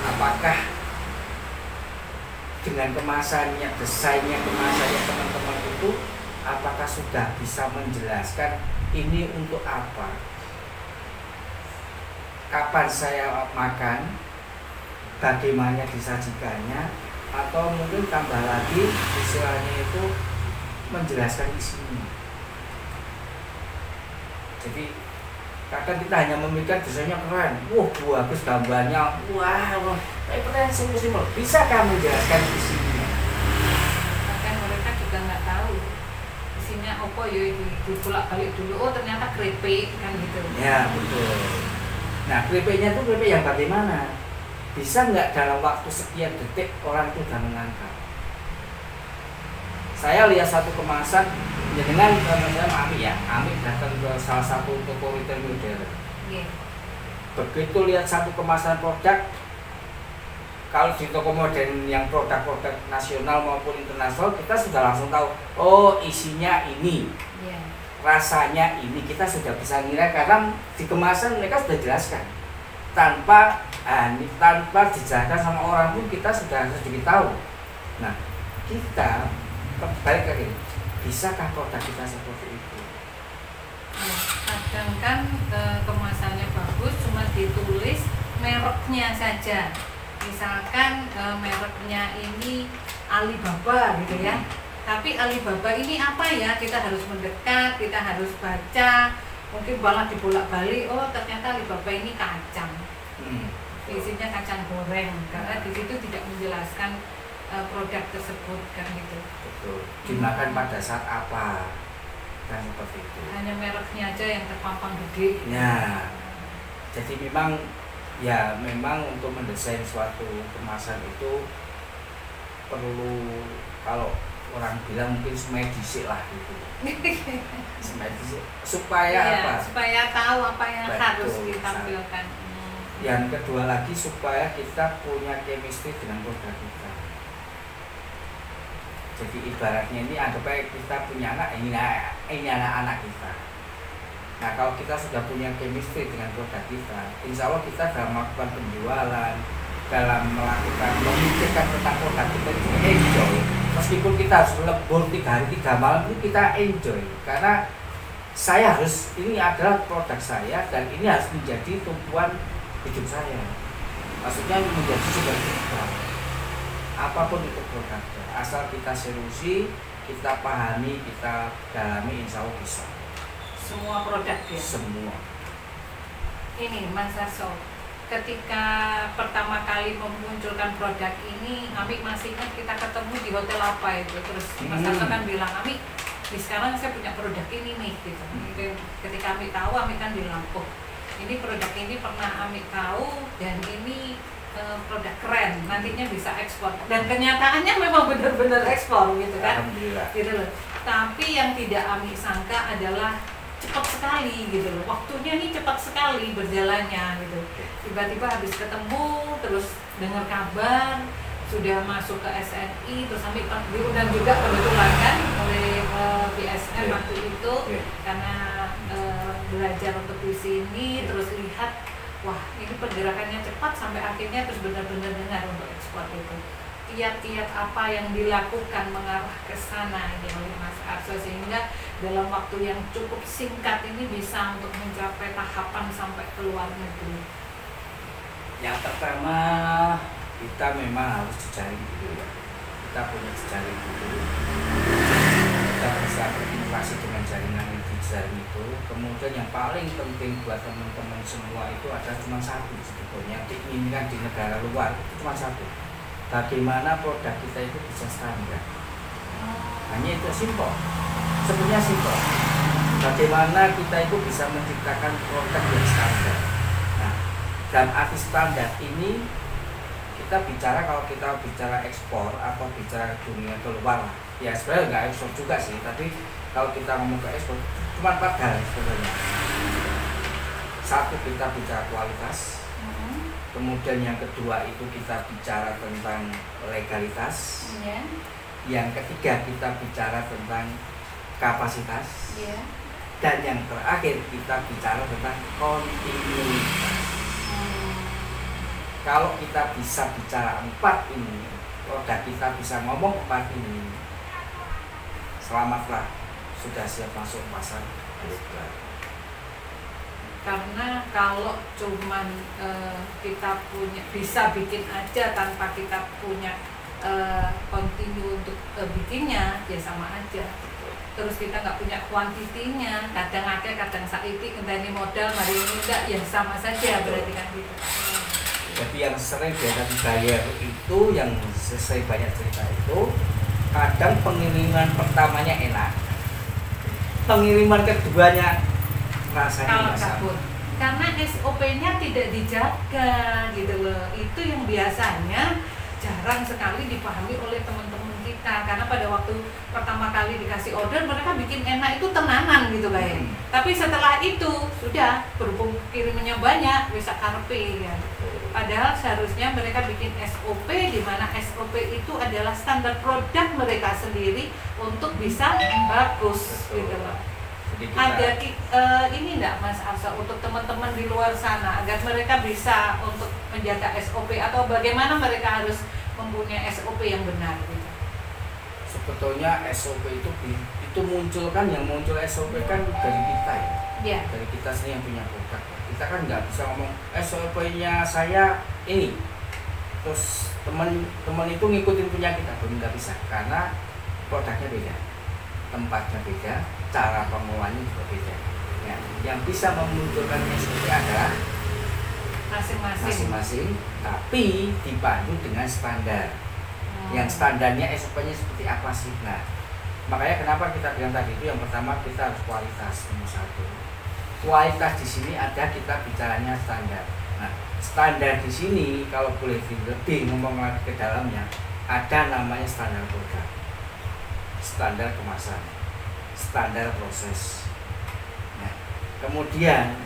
S2: Apakah dengan kemasannya, desainnya kemasannya teman-teman itu, apakah sudah bisa menjelaskan ini untuk apa, kapan saya makan, bagaimana disajikannya, atau mungkin tambah lagi istilahnya itu menjelaskan isinya. Jadi kadang kita hanya memikirkan desainnya keren, bagus gambarnya, tapi pertanyaan simpel, bisakah menjelaskan isinya?
S1: Bahkan mereka juga nggak tahu isinya apa ya, dipulak-balik dulu, ternyata keripik kan gitu.
S2: Ya betul. Nah, keripiknya itu keripik yang bagaimana? Bisa nggak dalam waktu sekian detik orang itu sudah mengangkat? Saya lihat satu kemasan dengan saya Ami datang ke salah satu toko retail modern.
S1: Yeah.
S2: Begitu lihat satu kemasan produk, kalau di toko modern yang produk-produk nasional maupun internasional kita sudah langsung tahu, oh isinya ini, rasanya ini, kita sudah bisa ngira karena di kemasan mereka sudah jelaskan tanpa dijelaskan sama orang pun kita sudah sedikit tahu. Nah, kita balik lagi, bisakah produk kita seperti itu?
S1: Kadang kan kemasannya bagus, cuma ditulis mereknya saja. Misalkan mereknya ini Alibaba gitu ya. Tapi Alibaba ini apa ya? Kita harus mendekat, kita harus baca. Mungkin malah dibolak-balik, oh ternyata Alibaba ini kacang. Isinya kacang goreng, karena di situ tidak menjelaskan produk tersebut kan gitu.
S2: Betul. Dimakan pada saat apa? Kan seperti itu.
S1: Hanya mereknya aja yang terpampang gede.
S2: Ya. Jadi memang untuk mendesain suatu kemasan itu perlu, kalau orang bilang mungkin semedisik lah gitu. Semedisik supaya apa?
S1: Supaya tahu apa yang
S2: Betul,
S1: harus ditampilkan.
S2: Yang kedua lagi supaya kita punya chemistry dengan produk kita. Jadi ibaratnya ini anggapnya kita punya anak, ini anak-anak kita. Nah, kalau kita sudah punya chemistry dengan produk kita, insya Allah kita dalam melakukan penjualan, dalam melakukan memikirkan tentang produk kita itu enjoy. Meskipun kita harus lebur 3 hari 3 malam itu kita enjoy, karena ini adalah produk saya dan ini harus menjadi tumpuan hidup saya. Maksudnya menjadi sumber hidup. Apapun itu produknya, asal kita seriusi, kita pahami, kita dalami, insya Allah bisa.
S1: Semua produk ya?
S2: Semua.
S1: Ini Mas Arso, ketika pertama kali memunculkan produk ini, Amik masih ingat kita ketemu di hotel apa itu, terus Mas Arso kan bilang, Amik, sekarang saya punya produk ini nih gitu. Ketika Amik tahu, Amik kan bilang, oh ini produk ini pernah Amik tahu dan ini produk keren, nantinya bisa ekspor. Dan kenyataannya memang benar-benar ekspor gitu kan. Gitu loh. Tapi yang tidak Amik sangka adalah cepat sekali gitu loh. Waktunya nih cepat sekali berjalannya gitu. Tiba-tiba habis ketemu, terus dengar kabar sudah masuk ke SNI, terus Amik diundang juga kebetulan kan oleh BSM waktu itu karena belajar untuk di sini, terus lihat wah ini pergerakannya cepat sampai akhirnya terus benar-benar dengar untuk ekspor itu. Kiat-kiat apa yang dilakukan mengarah ke sana ini oleh Mas Arso sehingga dalam waktu yang cukup singkat ini bisa untuk mencapai tahapan sampai ke luar negeri?
S2: Yang pertama, kita memang harus jejaring dulu ya. Kita punya jejaring dulu. Kita bisa berinovasi dengan jaringan yang dijaring itu. Kemudian yang paling penting buat teman-teman semua itu adalah cuma satu sebetulnya, diinginkan di negara luar itu cuma satu. Bagaimana produk kita itu bisa standar. Hanya itu simpel. Sebenarnya simpel. Bagaimana kita itu bisa menciptakan produk yang standar. Nah, dalam arti standar ini kita bicara, kalau kita bicara ekspor atau bicara dunia keluar, ya sebenarnya nggak ekspor juga sih, tapi kalau kita ngomong ke ekspor cuma 4 hal sebenarnya. Satu, kita bicara kualitas. Kemudian yang kedua itu kita bicara tentang legalitas. Yang ketiga kita bicara tentang kapasitas. Dan yang terakhir kita bicara tentang kontinuitas. Kalau kita bisa bicara 4 ini, produk kita bisa ngomong 4 ini, selamatlah, sudah siap masuk pasar global.
S1: Karena kalau cuman kita bisa bikin aja tanpa kita punya continue untuk bikinnya, ya sama aja. Terus kita nggak punya kuantitinya, kadang ada, kadang saiki ngenteni modal, mari ini enggak, ya sama saja berarti kan gitu.
S2: Jadi yang sering dihadapi bayar itu, yang selesai banyak cerita itu, kadang pengiriman pertamanya enak, pengiriman keduanya rasanya
S1: kabur. Karena SOP-nya tidak dijaga gitu loh. Itu yang biasanya jarang sekali dipahami oleh teman-teman kita. Karena pada waktu pertama kali dikasih order, mereka bikin enak itu tenanan gitu kayak. Tapi setelah itu sudah berhubung kirimannya banyak, bisa karpe ya. Padahal seharusnya mereka bikin SOP, di mana SOP itu adalah standar produk mereka sendiri untuk bisa bagus gitu loh. Ada ini enggak Mas Arsa untuk teman-teman di luar sana agar mereka bisa untuk menjaga SOP, atau bagaimana mereka harus mempunyai SOP yang benar gitu?
S2: Sebetulnya SOP itu muncul kan, yang muncul SOP kan dari kita ya.
S1: Yeah.
S2: Dari kita sendiri yang punya produk. Kita kan nggak bisa ngomong SOP-nya saya ini, terus teman itu ngikutin punya kita, belum, nggak bisa, karena produknya beda, tempatnya beda, cara pengelolaannya juga beda. Ya, yang bisa memunculkan SOP adalah masing-masing, tapi dipandu dengan standar. Yang standarnya SOP-nya seperti apa sih? Nah, makanya kenapa kita bilang tadi itu, yang pertama kita harus kualitas nomor satu. Kualitas di sini ada, kita bicaranya standar. Nah, standar di sini kalau boleh lebih ngomong lagi ke dalamnya, ada namanya standar produk, standar kemasan, standar proses. Nah, kemudian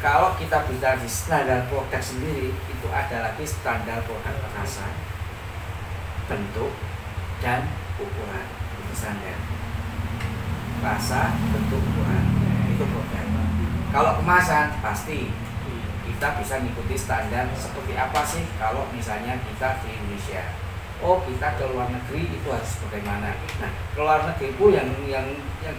S2: kalau kita bicara di standar produk sendiri, itu ada lagi standar produk rasa, bentuk, dan ukuran. Itu standar rasa, bentuk, ukuran, itu produk. Kalau kemasan pasti kita bisa ngikuti standar seperti apa sih kalau misalnya kita di Indonesia. Oh, kita ke luar negeri itu harus bagaimana. Nah, ke luar negeri itu yang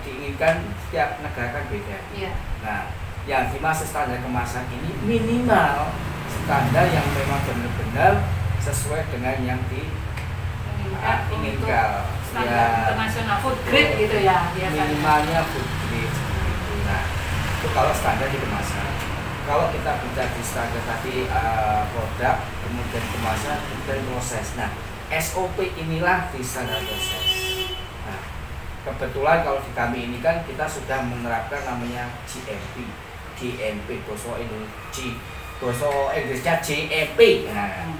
S2: diinginkan setiap negara kan beda.
S1: Yeah.
S2: Nah, yang dimaksud standar kemasan ini minimal standar yang memang benar-benar sesuai dengan yang diinginkan.
S1: Standar
S2: ya,
S1: internasional food grade gitu ya biasanya.
S2: Minimalnya food grade gitu. Nah, itu kalau standar di kemasan. Kalau kita bicara di standar tadi produk, kemudian kemasan, kemudian proses. Nah, SOP inilah di standar proses. Nah, kebetulan kalau di kami ini kan kita sudah menerapkan namanya GMP, bahasa Inggrisnya GMP. Nah,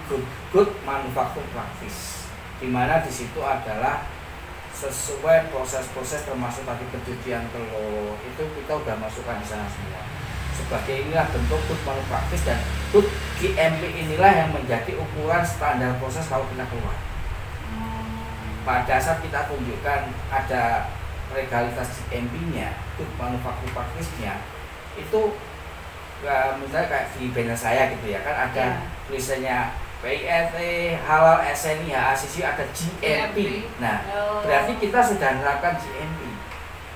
S2: good manufacturing practice. Di mana di situ adalah sesuai proses-proses, termasuk tadi pencucian telur itu kita udah masukkan di sana semua. Sebagai inilah bentuk good manufacturing, dan good GMP inilah yang menjadi ukuran standar proses kalau kita keluar. Pada saat kita tunjukkan ada legalitas GMP-nya, good manufacturing practice-nya, itu misalnya kayak di banner saya gitu ya kan, ada tulisannya PIT, halal, SNI, HACCP, ada GMP. Nah, berarti kita sudah menerapkan GMP.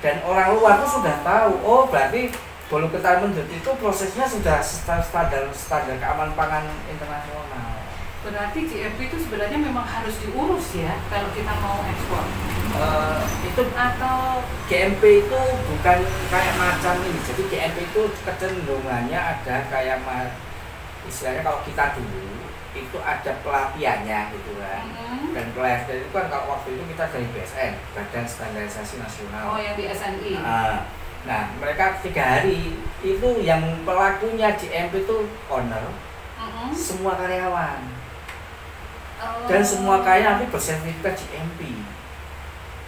S2: Dan orang luar itu sudah tahu, oh berarti bolu ketan mendut itu prosesnya sudah standar keamanan pangan internasional.
S1: Berarti GMP itu sebenarnya memang harus diurus ya kalau kita mau ekspor.
S2: Itu atau GMP itu bukan kayak macam ini. Jadi GMP itu kecenderungannya ada kayak istilahnya kalau kita dulu itu ada pelatihannya gitu kan. Dan pelatihan itu kan kalau waktu itu kita dari BSN, Badan Standarisasi Nasional.
S1: Oh, yang di SNI.
S2: Nah, mereka 3 hari itu yang pelakunya GMP itu owner, semua karyawan, dan semua karyawan nanti bersertifikat GMP.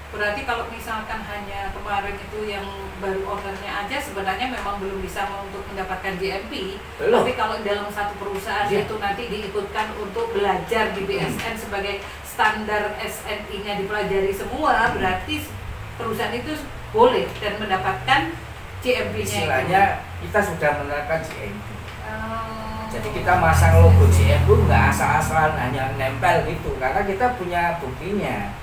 S1: Berarti kalau misalkan hanya kemarin itu yang baru ownernya aja sebenarnya memang belum bisa untuk mendapatkan GMP. Tapi kalau dalam satu perusahaan itu nanti diikutkan untuk belajar di BSN sebagai standar SNI-nya dipelajari semua, berarti perusahaan itu boleh dan mendapatkan GMP-nya.
S2: Istilahnya kita sudah menerapkan GMP. Jadi kita masang logo GMP nggak asal-asalan hanya nempel gitu, karena kita punya buktinya.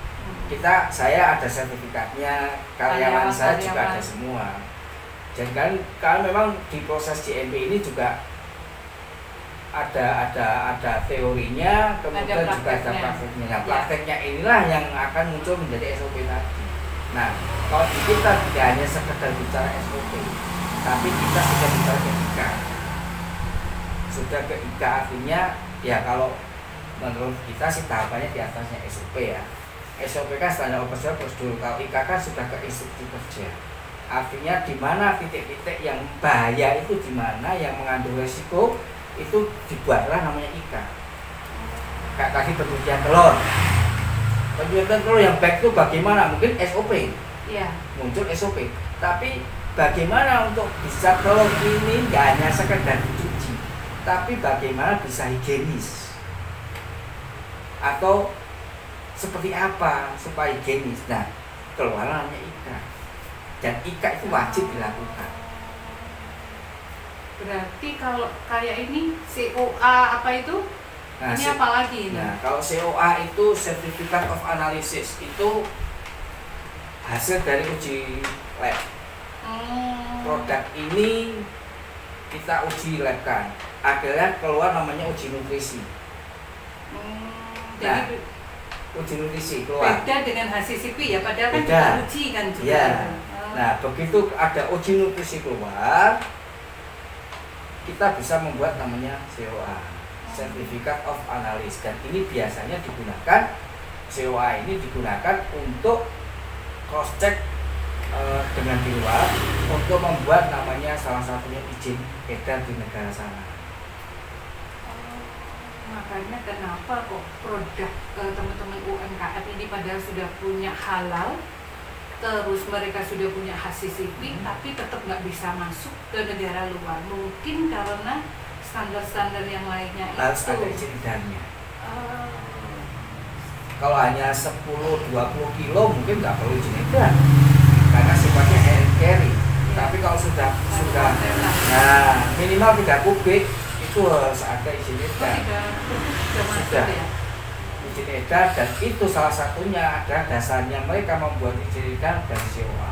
S2: Saya ada sertifikatnya, karyawan saya juga ada semua. Dan kan kalau memang di proses GMP ini juga ada teorinya, kemudian juga ada prakteknya. Nah, prakteknya inilah yang akan muncul menjadi SOP tadi. Nah, kalau di kita tidak hanya sekedar bicara SOP, tapi kita sudah bicara ke IKA. Sudah ke IKA artinya ya kalau menurut kita sih tahapannya di atasnya SOP ya. SOP kan standar operasional prosedur, kalau IKA kan sudah ke instruksi kerja. Artinya di mana titik-titik yang bahaya itu, di mana yang mengandung resiko itu dibuatlah namanya IKA. Kayak tadi pencucian telur. Pencucian telur yang baik itu bagaimana? Mungkin SOP.
S1: Iya.
S2: Muncul SOP. Tapi bagaimana untuk bisa telur ini nggak hanya sekedar dicuci, tapi bagaimana bisa higienis atau seperti apa supaya higienis. Nah, keluar namanya IKA, dan IKA itu wajib dilakukan.
S1: Berarti kalau kayak ini COA apa itu?
S2: Nah,
S1: ini apa lagi ini?
S2: Nah, kalau COA itu Certificate of Analysis, itu hasil dari uji lab. Produk ini kita uji labkan, akhirnya keluar namanya uji nutrisi. Nah,
S1: Jadi
S2: uji nutrisi keluar.
S1: beda dengan HACCP ya, padahal kan
S2: Beda.
S1: kita uji kan juga.
S2: Ya. Nah, begitu ada uji nutrisi keluar, kita bisa membuat namanya COA, Certificate of Analysis. Dan ini biasanya digunakan, COA ini digunakan untuk cross check dengan di luar, untuk membuat namanya salah satunya izin edar di negara sana.
S1: Makanya kenapa kok produk teman-teman UMKM ini padahal sudah punya halal, terus mereka sudah punya HACCP, tapi tetap nggak bisa masuk ke negara luar. Mungkin karena standar-standar yang lainnya
S2: Harus
S1: itu.
S2: ada izin edarnya. Kalau hanya 10-20 kilo mungkin nggak perlu izin edar, karena sifatnya hand carry. Tapi kalau sudah nah minimal 3 kubik itu harus ada izin edar.
S1: Sudah ya.
S2: Izin edar, dan itu salah satunya adalah dasarnya mereka membuat izin edar dari COA.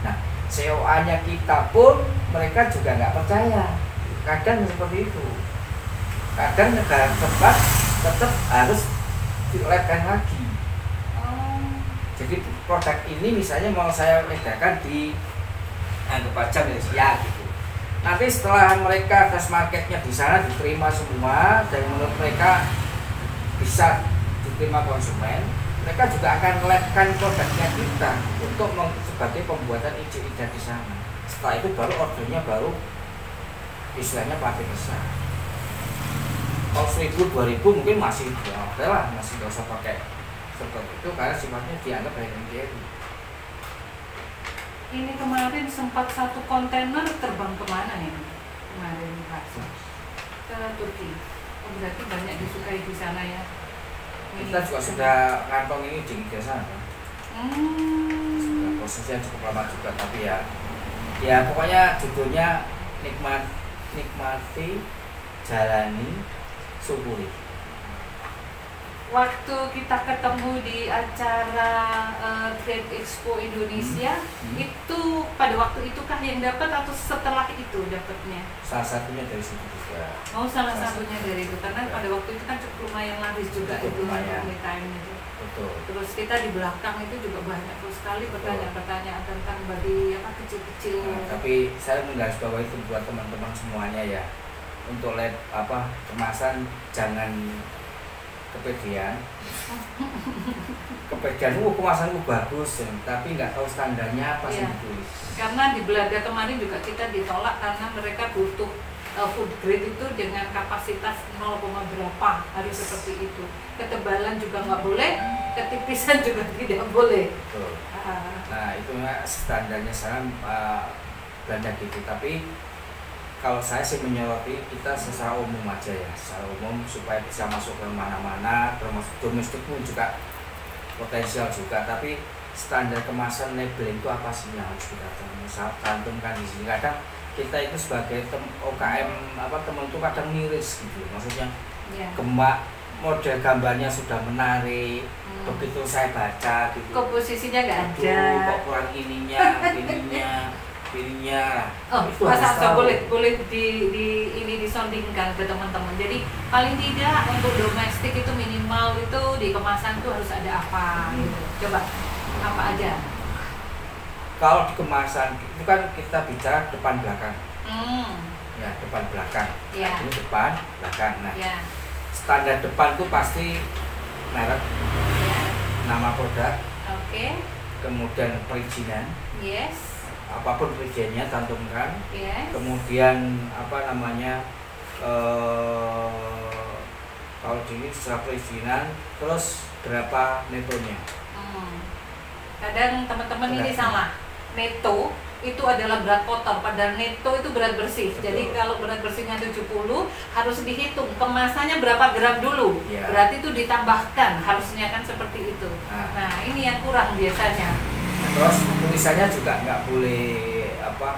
S2: Nah, COA-nya kita pun mereka juga nggak percaya. Kadang seperti itu. Kadang negara tempat tetap harus dilabkan lagi. Jadi produk ini misalnya mau saya edarkan di anggap aja Malaysia gitu. Nanti setelah mereka tes marketnya di sana diterima semua dan menurut mereka bisa diterima konsumen, mereka juga akan melabkan produknya kita untuk sebagai pembuatan izin edar di sana. Setelah itu baru ordernya baru istilahnya pakai besar. Kalau 1000-2000 mungkin masih oke lah, masih nggak usah pakai seperti itu karena sifatnya dianggap hand carry.
S1: Ini kemarin sempat satu kontainer terbang kemana ini? Kemarin Pak? Ke Turki. Oh, berarti banyak disukai di sana ya.
S2: Kita juga sudah kantong ini di sana kan. Sudah prosesnya cukup lama juga, tapi ya pokoknya judulnya nikmati, jalani, syukuri.
S1: Waktu kita ketemu di acara Trade Expo Indonesia, itu pada waktu itu kah yang dapat atau setelah itu dapatnya?
S2: Salah satunya dari situ juga.
S1: Oh, salah satunya dari itu, karena pada waktu itu kan cukup lumayan laris juga itu time itu.
S2: Betul.
S1: Terus kita di belakang itu juga banyak sekali pertanyaan-pertanyaan tentang badi apa kecil-kecil.
S2: Nah, tapi saya menggarisbawahi itu buat teman-teman semuanya ya, untuk lab kemasan jangan kepedean. Kemasanku bagus, tapi nggak tahu standarnya apa sih ditulis.
S1: Karena di Belanda kemarin juga kita ditolak karena mereka butuh food grade itu dengan kapasitas 0, berapa, harus seperti itu. Ketebalan juga nggak boleh, ketipisan juga tidak boleh.
S2: Betul. Nah itu standarnya sekarang Belanda gitu. Tapi kalau saya sih menyoroti kita secara umum aja ya, secara umum supaya bisa masuk ke mana-mana, termasuk domestik pun juga potensial juga. Tapi standar kemasan labeling itu apa sih yang harus kita cantumkan di sini? Kadang kita itu sebagai OKM teman itu kadang miris gitu, maksudnya gemak model gambarnya sudah menarik, begitu saya baca gitu.
S1: Komposisinya nggak ada.
S2: Kok kurang ininya.
S1: Oh, Mas Asa boleh ini disondingkan ke teman-teman. Jadi paling tidak untuk domestik itu minimal itu di kemasan itu harus ada apa gitu. Coba apa aja?
S2: Kalau di kemasan itu kan kita bicara depan belakang. Ya, depan belakang.
S1: Ya.
S2: Ini depan belakang. Nah,
S1: ya.
S2: Standar depan itu pasti merek, nama produk, kemudian perizinan.
S1: Yes.
S2: Apapun perizinannya cantumkan.
S1: Yes.
S2: Kemudian kalau ini setelah perizinan, terus berapa netonya?
S1: Kadang teman-teman ini salah. Neto itu adalah berat kotor, padahal netto itu berat bersih.
S2: Betul.
S1: Jadi kalau berat bersihnya 70 harus dihitung kemasannya berapa gram dulu.
S2: Ya.
S1: Berarti itu ditambahkan, harusnya kan seperti itu. Nah, ini yang kurang biasanya.
S2: Terus tulisannya juga nggak boleh apa,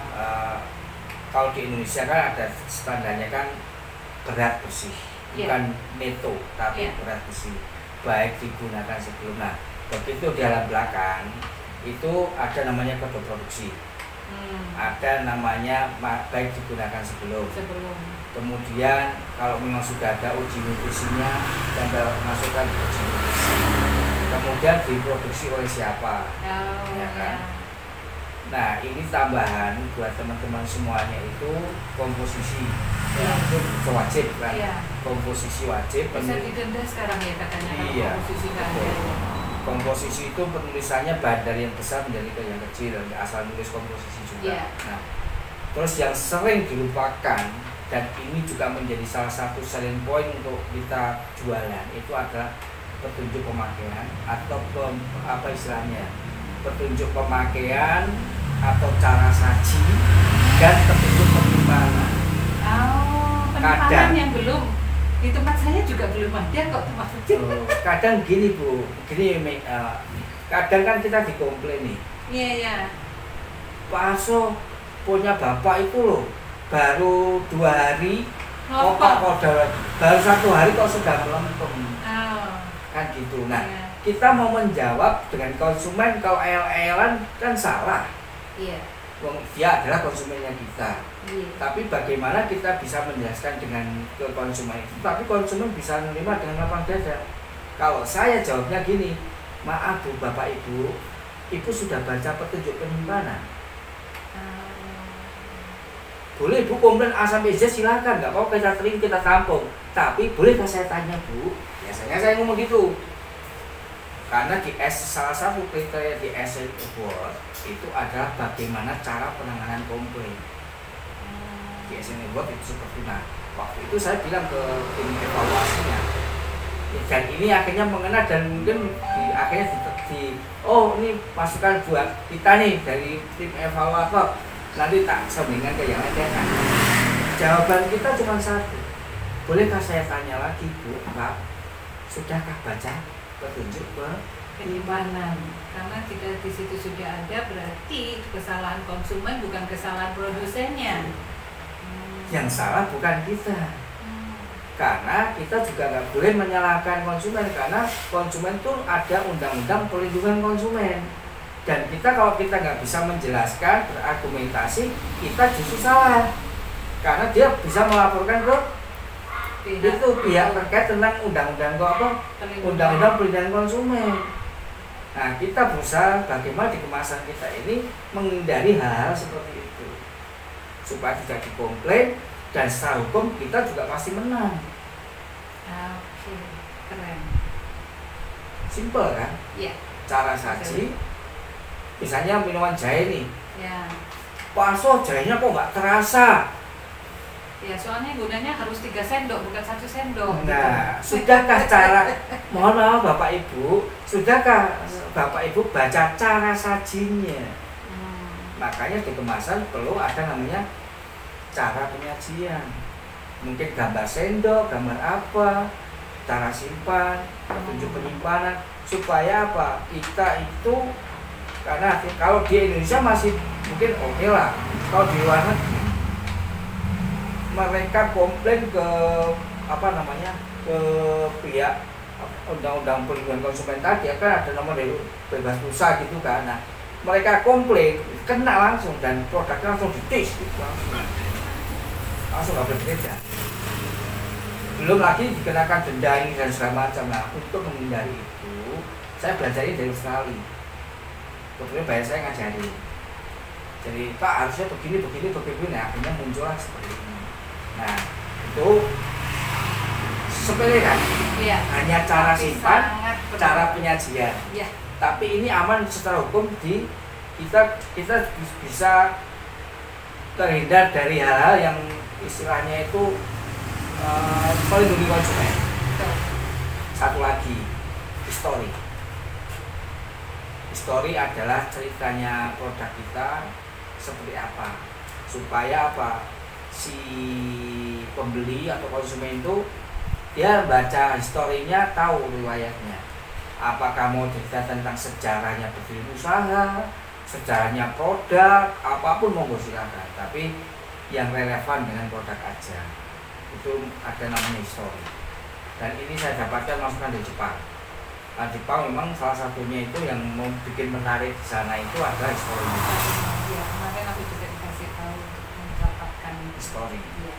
S2: kalau di Indonesia kan ada standarnya kan berat bersih, bukan netto tapi berat bersih, baik digunakan sebelum. Nah, begitu di halaman belakang itu ada namanya kode produksi, ada namanya baik digunakan sebelum. Kemudian kalau memang sudah ada uji nutrisinya dan masukkan uji nutrisi, kemudian diproduksi oleh siapa, ya kan? Nah, ini tambahan buat teman-teman semuanya itu komposisi, itu wajib kan? Komposisi wajib.
S1: Bisa didenda sekarang ya katanya.
S2: Iya.
S1: Komposisi kan.
S2: Komposisi itu penulisannya bahan dari yang besar menjadi ke yang kecil, asal nulis komposisi juga. Nah, terus yang sering dilupakan dan ini juga menjadi salah satu selling point untuk kita jualan itu adalah petunjuk pemakaian atau apa istilahnya, petunjuk pemakaian atau cara saji dan petunjuk penyimpanan.
S1: Penyimpanan yang belum di tempat saya juga belum ada kok tempat itu.
S2: Kadang gini Bu, kadang kan kita dikomplain nih.
S1: Iya.
S2: Pak Aso punya bapak itu loh baru 2 hari kok baru 1 hari kok sudah melempem. Kan gitu. Nah, kita mau menjawab dengan konsumen kalau el-elan kan salah.
S1: Iya.
S2: Dia adalah konsumennya kita. Tapi bagaimana kita bisa menjelaskan dengan ke konsumen itu, tapi konsumen bisa menerima dengan lapang dada. Kalau saya jawabnya gini, maaf Bu, Bapak Ibu, Ibu sudah baca petunjuk penyimpanan. Boleh Bu komplain A sampai Z silakan, nggak apa-apa, kita terima, kita tampung. Tapi bolehkah saya tanya Bu? Biasanya saya ngomong gitu. Karena di salah satu kriteria di SL Award itu adalah bagaimana cara penanganan komplain. Di SL Award itu seperti waktu itu saya bilang ke tim evaluasinya, dan ini akhirnya mengena dan mungkin akhirnya oh ini masukan buat kita nih dari tim evaluator, nanti tak sambungkan ke yang lain. Kan jawaban kita cuma satu, bolehkah saya tanya lagi Bu, Pak, sudahkah baca petunjuk
S1: penyimpanan? Karena jika di situ sudah ada, berarti kesalahan konsumen bukan kesalahan produsennya.
S2: Yang salah bukan kita. Karena kita juga nggak boleh menyalahkan konsumen, karena konsumen itu ada undang-undang perlindungan konsumen. Dan kita kalau kita nggak bisa menjelaskan, berargumentasi, kita justru salah. Karena dia bisa melaporkan ke itu pihak terkait tentang undang-undang undang-undang perlindungan konsumen. Nah, kita berusaha bagaimana di kemasan kita ini menghindari hal-hal seperti itu supaya tidak dikomplain, dan secara hukum kita juga pasti menang.
S1: Oke, keren.
S2: Simple kan?
S1: Iya.
S2: Cara saji, misalnya minuman jahe nih.
S1: Ya.
S2: Pak Aso, jahenya kok nggak terasa?
S1: Ya, soalnya gunanya harus 3 sendok, bukan 1 sendok.
S2: Nah, sudahkah cara, mohon maaf Bapak Ibu, sudahkah Bapak Ibu baca cara sajinya? Makanya di kemasan perlu ada namanya cara penyajian. Mungkin gambar sendok, gambar apa, cara simpan, petunjuk penyimpanan, supaya apa? Kita itu, karena kalau di Indonesia masih mungkin oke lah, kalau di luar negeri mereka komplain ke ke pihak undang-undang perlindungan konsumen tadi, kan ada nomor bebas pulsa gitu kan. Nah, mereka komplain kena langsung dan produknya langsung ditis gitu, langsung nggak berbeda. Belum lagi dikenakan denda ini dan segala macam. Nah, untuk menghindari itu saya belajar ini dari Australia. Kemudian bayar saya ngajarin, jadi Pak harusnya begini. Nah, akhirnya muncullah seperti ini. Nah, itu sepele kan?
S1: Iya.
S2: Hanya cara simpan, cara penyajian.
S1: Iya.
S2: Tapi ini aman secara hukum, kita bisa terhindar dari hal-hal yang istilahnya itu melindungi konsumen. Satu lagi, history adalah ceritanya produk kita
S3: seperti apa, supaya apa, si pembeli atau konsumen itu dia baca historinya, tahu riwayatnya. Apakah mau cerita tentang sejarahnya berdiri usaha, sejarahnya produk, apapun monggo silakan. Tapi yang relevan dengan produk aja. Itu ada namanya histori. Dan ini saya dapatkan masukan dari Jepang. Nah, Jepang memang salah satunya itu yang mau bikin menarik di sana itu adalah historinya.
S1: Ya, kemarin aku juga dikasih tahu untuk mendapatkan
S3: Histori.
S1: Ya.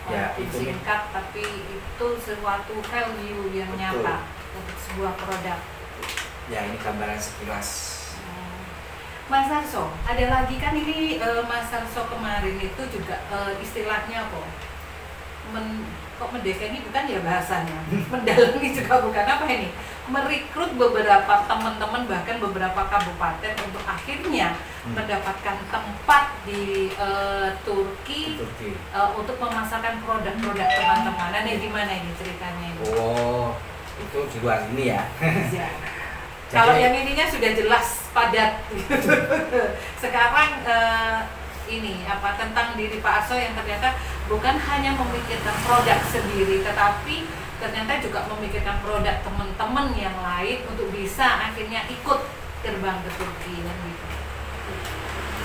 S3: Ya,
S1: Walaupun
S3: itu
S1: singkat, tapi itu suatu value yang
S3: Betul.
S1: nyata untuk sebuah produk.
S3: Ya, ini gambaran sekilas.
S1: Mas Arso, ada lagi kan ini Mas Arso kemarin itu juga istilahnya kok kok mendekangi bukan ya bahasanya, mendalami juga bukan, apa ini, merekrut beberapa teman-teman bahkan beberapa kabupaten untuk akhirnya mendapatkan tempat di Turki untuk memasarkan produk-produk teman-teman. Nah, ini gimana ini ceritanya ini?
S3: Oh, itu di luar ini ya.
S1: Ya. Kalau yang ininya sudah jelas padat. Sekarang ini apa tentang diri Pak Arso yang ternyata bukan hanya memikirkan produk sendiri, tetapi ternyata juga memikirkan produk teman-teman yang lain untuk bisa akhirnya ikut terbang ke Turki dan gitu.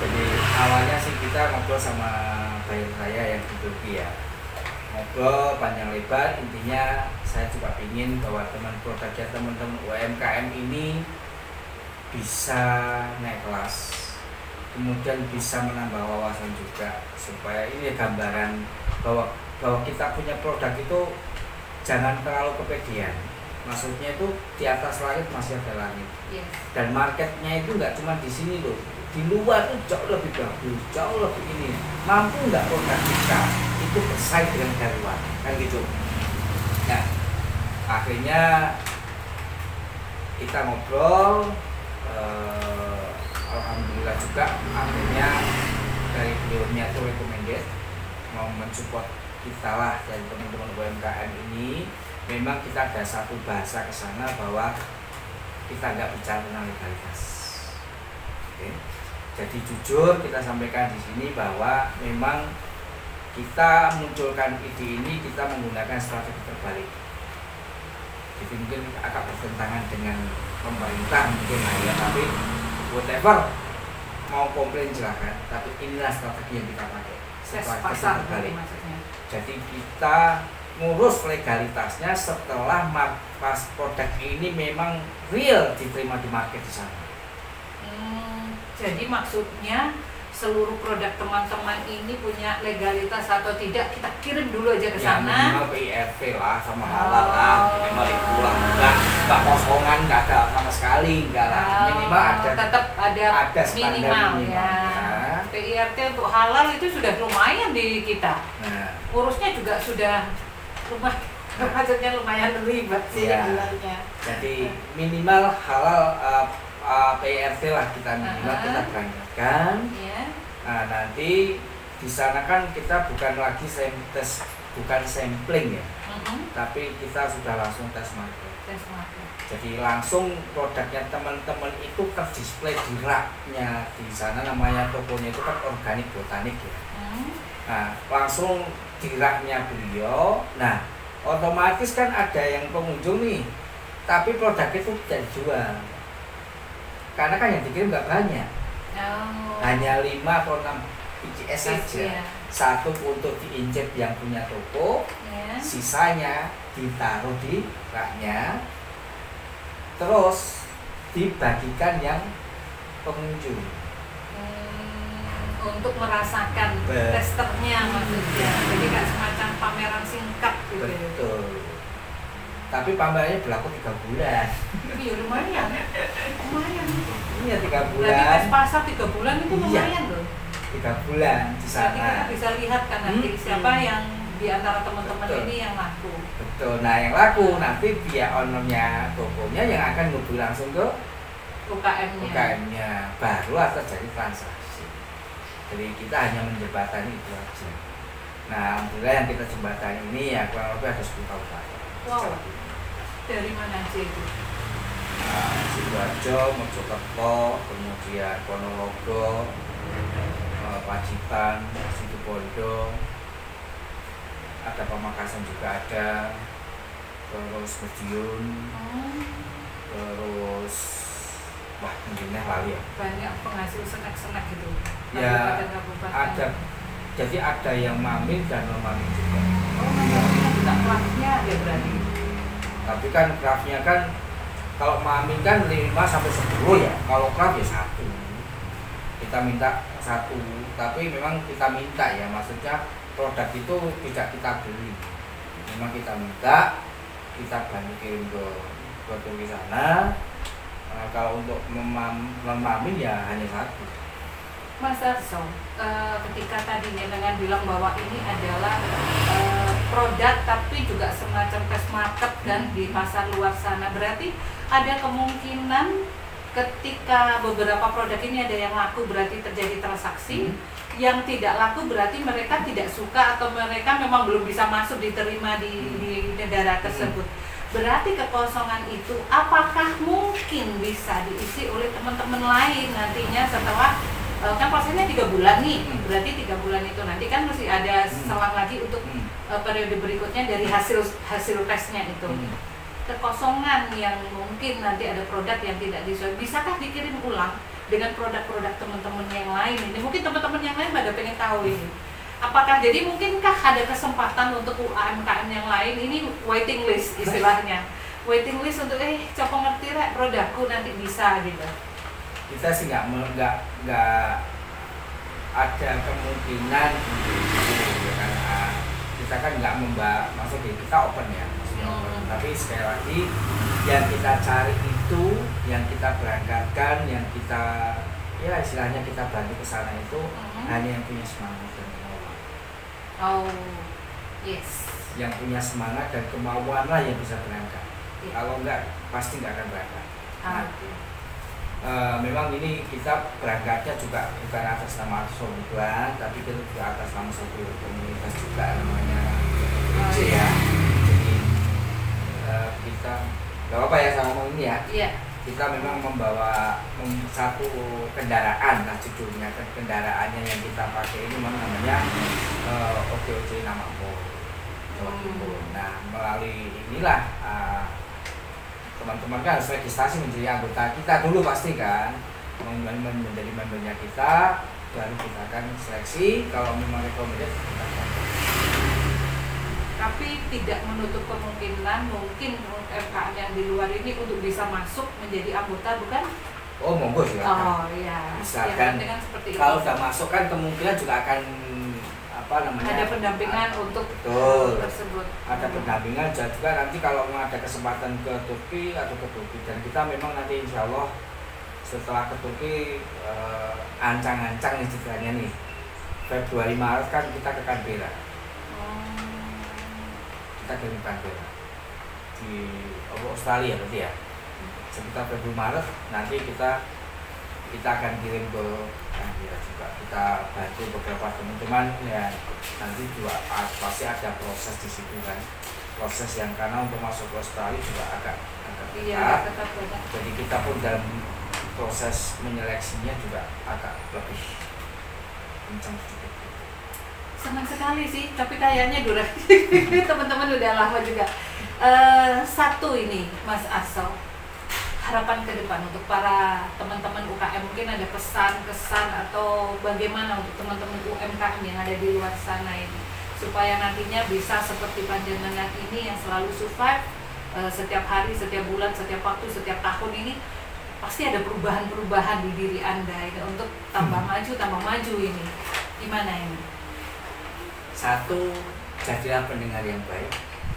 S3: Jadi awalnya sih kita ngobrol sama klien saya yang di Turki ya. Ngobrol panjang lebar, intinya saya juga ingin bahwa produknya teman-teman UMKM ini bisa naik kelas, kemudian bisa menambah wawasan juga, supaya ini gambaran bahwa kita punya produk itu jangan terlalu kepedean. Maksudnya itu di atas langit masih ada langit.
S1: Yes.
S3: Dan marketnya itu nggak cuma di sini loh, di luar itu jauh lebih bagus, jauh lebih ini. Mampu nggak produk kita itu bersaing dengan dari luar, kan gitu. Nah, akhirnya kita ngobrol. Alhamdulillah juga akhirnya dari beliaunya itu recommended mau mensupport kita lah dari teman-teman UMKM ini. Memang kita ada satu bahasa ke sana bahwa kita nggak bicara tentang legalitas. Oke. Jadi jujur kita sampaikan di sini bahwa memang kita munculkan ide ini kita menggunakan strategi terbalik. Jadi mungkin agak bertentangan dengan pemerintah mungkin lah ya, tapi whatever, mau komplain silakan, tapi inilah strategi yang kita pakai.
S1: Pasar
S3: terbalik.
S1: maksudnya.
S3: Jadi kita ngurus legalitasnya setelah pas produk ini memang real diterima di market di sana.
S1: Jadi maksudnya seluruh produk teman-teman ini punya legalitas atau tidak, kita kirim dulu aja ke sana.
S3: Ya, minimal PIRV lah sama halal lah, minimal itu lah, nggak kosongan, nggak ada sama sekali, nggak lah. Minimal ada,
S1: tetap ada minimal ya. PIRT untuk halal itu sudah lumayan di kita.
S3: Nah,
S1: urusnya juga sudah maksudnya lumayan ribet sih
S3: ya.
S1: halalnya.
S3: Jadi minimal halal PIRT lah kita minimal kita berangkatkan.
S1: Yeah.
S3: Nah, nanti di sana kan kita bukan lagi tes, bukan sampling ya, tapi kita sudah langsung tes market. Jadi langsung produknya teman-teman itu terdisplay di raknya di sana, namanya tokonya itu kan organik botanik ya. Nah, langsung di raknya beliau. Nah, otomatis kan ada yang pengunjung nih, tapi produk itu tidak dijual. Karena kan yang dikirim nggak banyak, hanya 5 atau 6 PCS saja. Satu untuk diinjek yang punya toko, sisanya ditaruh di raknya, terus dibagikan yang pengunjung.
S1: Untuk merasakan testernya maksudnya, jadi kayak semacam pameran singkat gitu.
S3: Betul. Tapi pamerannya berlaku 3 bulan.
S1: Iya lumayan.
S3: Iya 3 bulan.
S1: Berarti tes pasar 3 bulan itu lumayan loh.
S3: 3 bulan di sana.
S1: Berarti kita bisa lihat kan nanti siapa yang di antara teman-teman ini yang laku.
S3: Betul. Nah, yang laku nanti dia ownernya tokonya yang akan ngubur langsung ke UKM-nya. Baru akan terjadi transaksi. Jadi kita hanya menjembatani itu aja. Nah, alhamdulillah yang kita jembatani ini ya kurang lebih ada 10 kabupaten.
S1: Wow. Dari mana aja itu?
S3: Sidoarjo, Mojokerto, kemudian Ponorogo, Pacitan, Situbondo, ada Pamekasan juga ada, terus Madiun, terus wah mungkinnya lali ya.
S1: Banyak penghasil senak-senak gitu.
S3: Ya ada, jadi ada yang mamil dan non mamil juga.
S1: Oh, mamilnya juga kelasnya ada berarti.
S3: Tapi kan craftnya kan kalau mamil kan 5 sampai 10 ya, kalau craft ya 1. Kita minta 1, tapi memang kita minta ya, maksudnya produk itu tidak kita beli, memang kita minta, kita bantu kirim ke Turki sana. Kalau untuk memamil ya hanya 1.
S1: Mas Arso, ketika tadi dengan bilang bahwa ini adalah produk tapi juga semacam test market dan di pasar luar sana, berarti ada kemungkinan ketika beberapa produk ini ada yang laku berarti terjadi transaksi, yang tidak laku berarti mereka tidak suka atau mereka memang belum bisa masuk diterima di negara tersebut. Berarti kekosongan itu apakah mungkin bisa diisi oleh teman-teman lain nantinya setelah kan prosesnya 3 bulan nih, berarti 3 bulan itu nanti kan masih ada selang lagi untuk periode berikutnya dari hasil tesnya itu. Kekosongan yang mungkin nanti ada produk yang tidak disesuaikan, bisakah dikirim ulang dengan produk-produk teman-teman yang lain ini? Mungkin teman-teman yang lain pada pengen tahu ini. Apakah jadi mungkinkah ada kesempatan untuk UMKM yang lain ini waiting list istilahnya, waiting list untuk coba ngerti rek produkku nanti bisa gitu?
S3: Kita sih nggak ada kemungkinan gitu, karena kita kan nggak maksudnya kita open ya, tapi sekali lagi yang kita cari itu, yang kita berangkatkan, yang kita ya istilahnya kita bantu ke sana itu hanya yang punya semangat dan kemauan.
S1: Oh, yes.
S3: Yang punya semangat dan kemauan lah yang bisa berangkat. Kalau enggak pasti nggak akan berangkat. Memang ini kita berangkatnya juga bukan atas nama Sombran, tapi kita juga atas nama satu komunitas juga namanya ya. Jadi kita nggak apa ya sama ngomong ini ya.
S1: Iya.
S3: Kita memang membawa satu kendaraan, nah judulnya kendaraannya yang kita pakai ini memang namanya OKOJ Namamu. Nah melalui inilah teman-teman kan harus registrasi menjadi anggota kita dulu pasti kan, menjadi membernya kita, baru kita akan seleksi. Kalau memang rekomendasi kita akan.
S1: Tapi tidak menutup kemungkinan mungkin UMKM yang di luar ini untuk bisa masuk menjadi anggota, bukan?
S3: Oh monggo silakan.
S1: Oh iya.
S3: Bisa
S1: ya,
S3: kan.
S1: dengan seperti itu.
S3: Kalau sudah masuk kan kemungkinan juga akan
S1: ada pendampingan untuk
S3: betul
S1: tersebut.
S3: Ada pendampingan juga nanti kalau ada kesempatan ke Turki atau ke Turki, dan kita memang nanti insya Allah setelah ke Turki ancang-ancang nih ceritanya nih, Februari Maret kan kita ke Canberra. Kita ke Canberra di Australia berarti ya. Sekitar Februari Maret nanti kita akan kirim ke Canberra juga. Kita bantu beberapa teman-teman ya, nanti juga pasti ada proses di situ kan, proses yang karena untuk masuk ke Australia juga agak
S1: ketat banyak.
S3: Jadi kita pun dalam proses menyeleksinya juga agak lebih kencang sedikit.
S1: Senang sekali sih, tapi kayaknya durasi teman-teman udah lama juga. Satu ini Mas Arso, harapan ke depan untuk para teman-teman UKM, mungkin ada pesan-kesan atau bagaimana untuk teman-teman UMKM yang ada di luar sana ini supaya nantinya bisa seperti panjenengan ini yang selalu survive setiap hari, setiap bulan, setiap waktu, setiap tahun ini pasti ada perubahan-perubahan di diri Anda ini untuk tambah maju ini. Gimana ini?
S3: Satu, jadilah pendengar yang baik.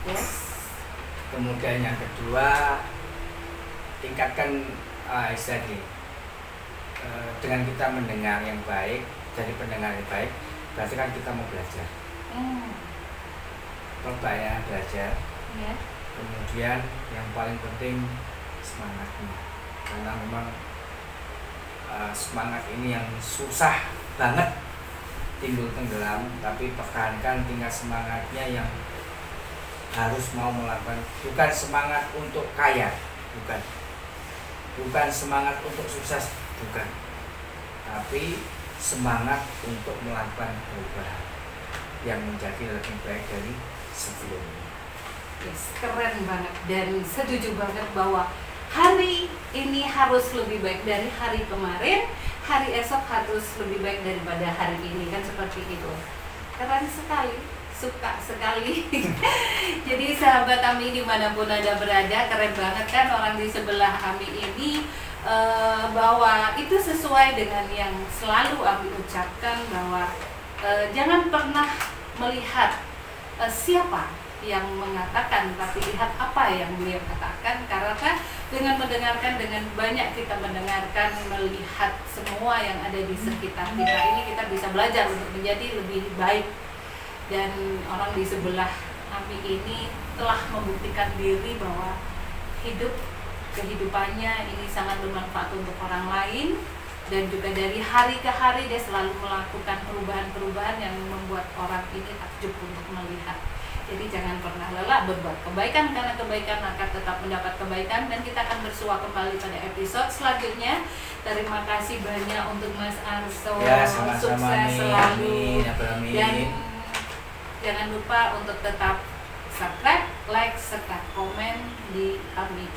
S1: Yes.
S3: Kemudian yang kedua, tingkatkan istilahnya dengan kita mendengar yang baik, jadi pendengar yang baik, berarti kan kita mau belajar. Perbanyak belajar.
S1: Yeah.
S3: Kemudian yang paling penting semangatnya, karena memang semangat ini yang susah banget timbul tenggelam, tapi pertahankan tingkat semangatnya yang harus mau melakukan. Bukan semangat untuk kaya, bukan semangat untuk sukses, bukan, tapi semangat untuk melakukan perubahan yang menjadi lebih baik dari sebelumnya.
S1: Yes, keren banget dan setuju banget bahwa hari ini harus lebih baik dari hari kemarin, hari esok harus lebih baik daripada hari ini, kan seperti itu. Keren sekali, suka sekali. Jadi sahabat Ami dimanapun Anda berada, keren banget kan orang di sebelah Ami ini, bahwa itu sesuai dengan yang selalu Ami ucapkan, bahwa jangan pernah melihat siapa yang mengatakan, tapi lihat apa yang beliau katakan. Karena dengan mendengarkan, dengan banyak kita mendengarkan, melihat semua yang ada di sekitar kita ini, kita bisa belajar untuk menjadi lebih baik. Dan orang di sebelah Ami ini telah membuktikan diri bahwa kehidupannya ini sangat bermanfaat untuk orang lain, dan juga dari hari ke hari dia selalu melakukan perubahan-perubahan yang membuat orang ini takjub untuk melihat. Jadi jangan pernah lelah berbuat kebaikan, karena kebaikan akan tetap mendapat kebaikan. Dan kita akan bersua kembali pada episode selanjutnya. Terima kasih banyak untuk Mas Arso.
S3: Ya, sama-sama.
S1: Sukses selalu.
S3: Amin.
S1: Dan jangan lupa untuk tetap subscribe, like, serta komen di Ami.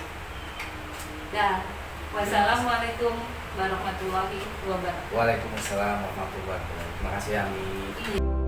S1: Dan wassalamualaikum warahmatullahi wabarakatuh.
S3: Waalaikumsalam warahmatullahi wabarakatuh. Terima kasih Ami.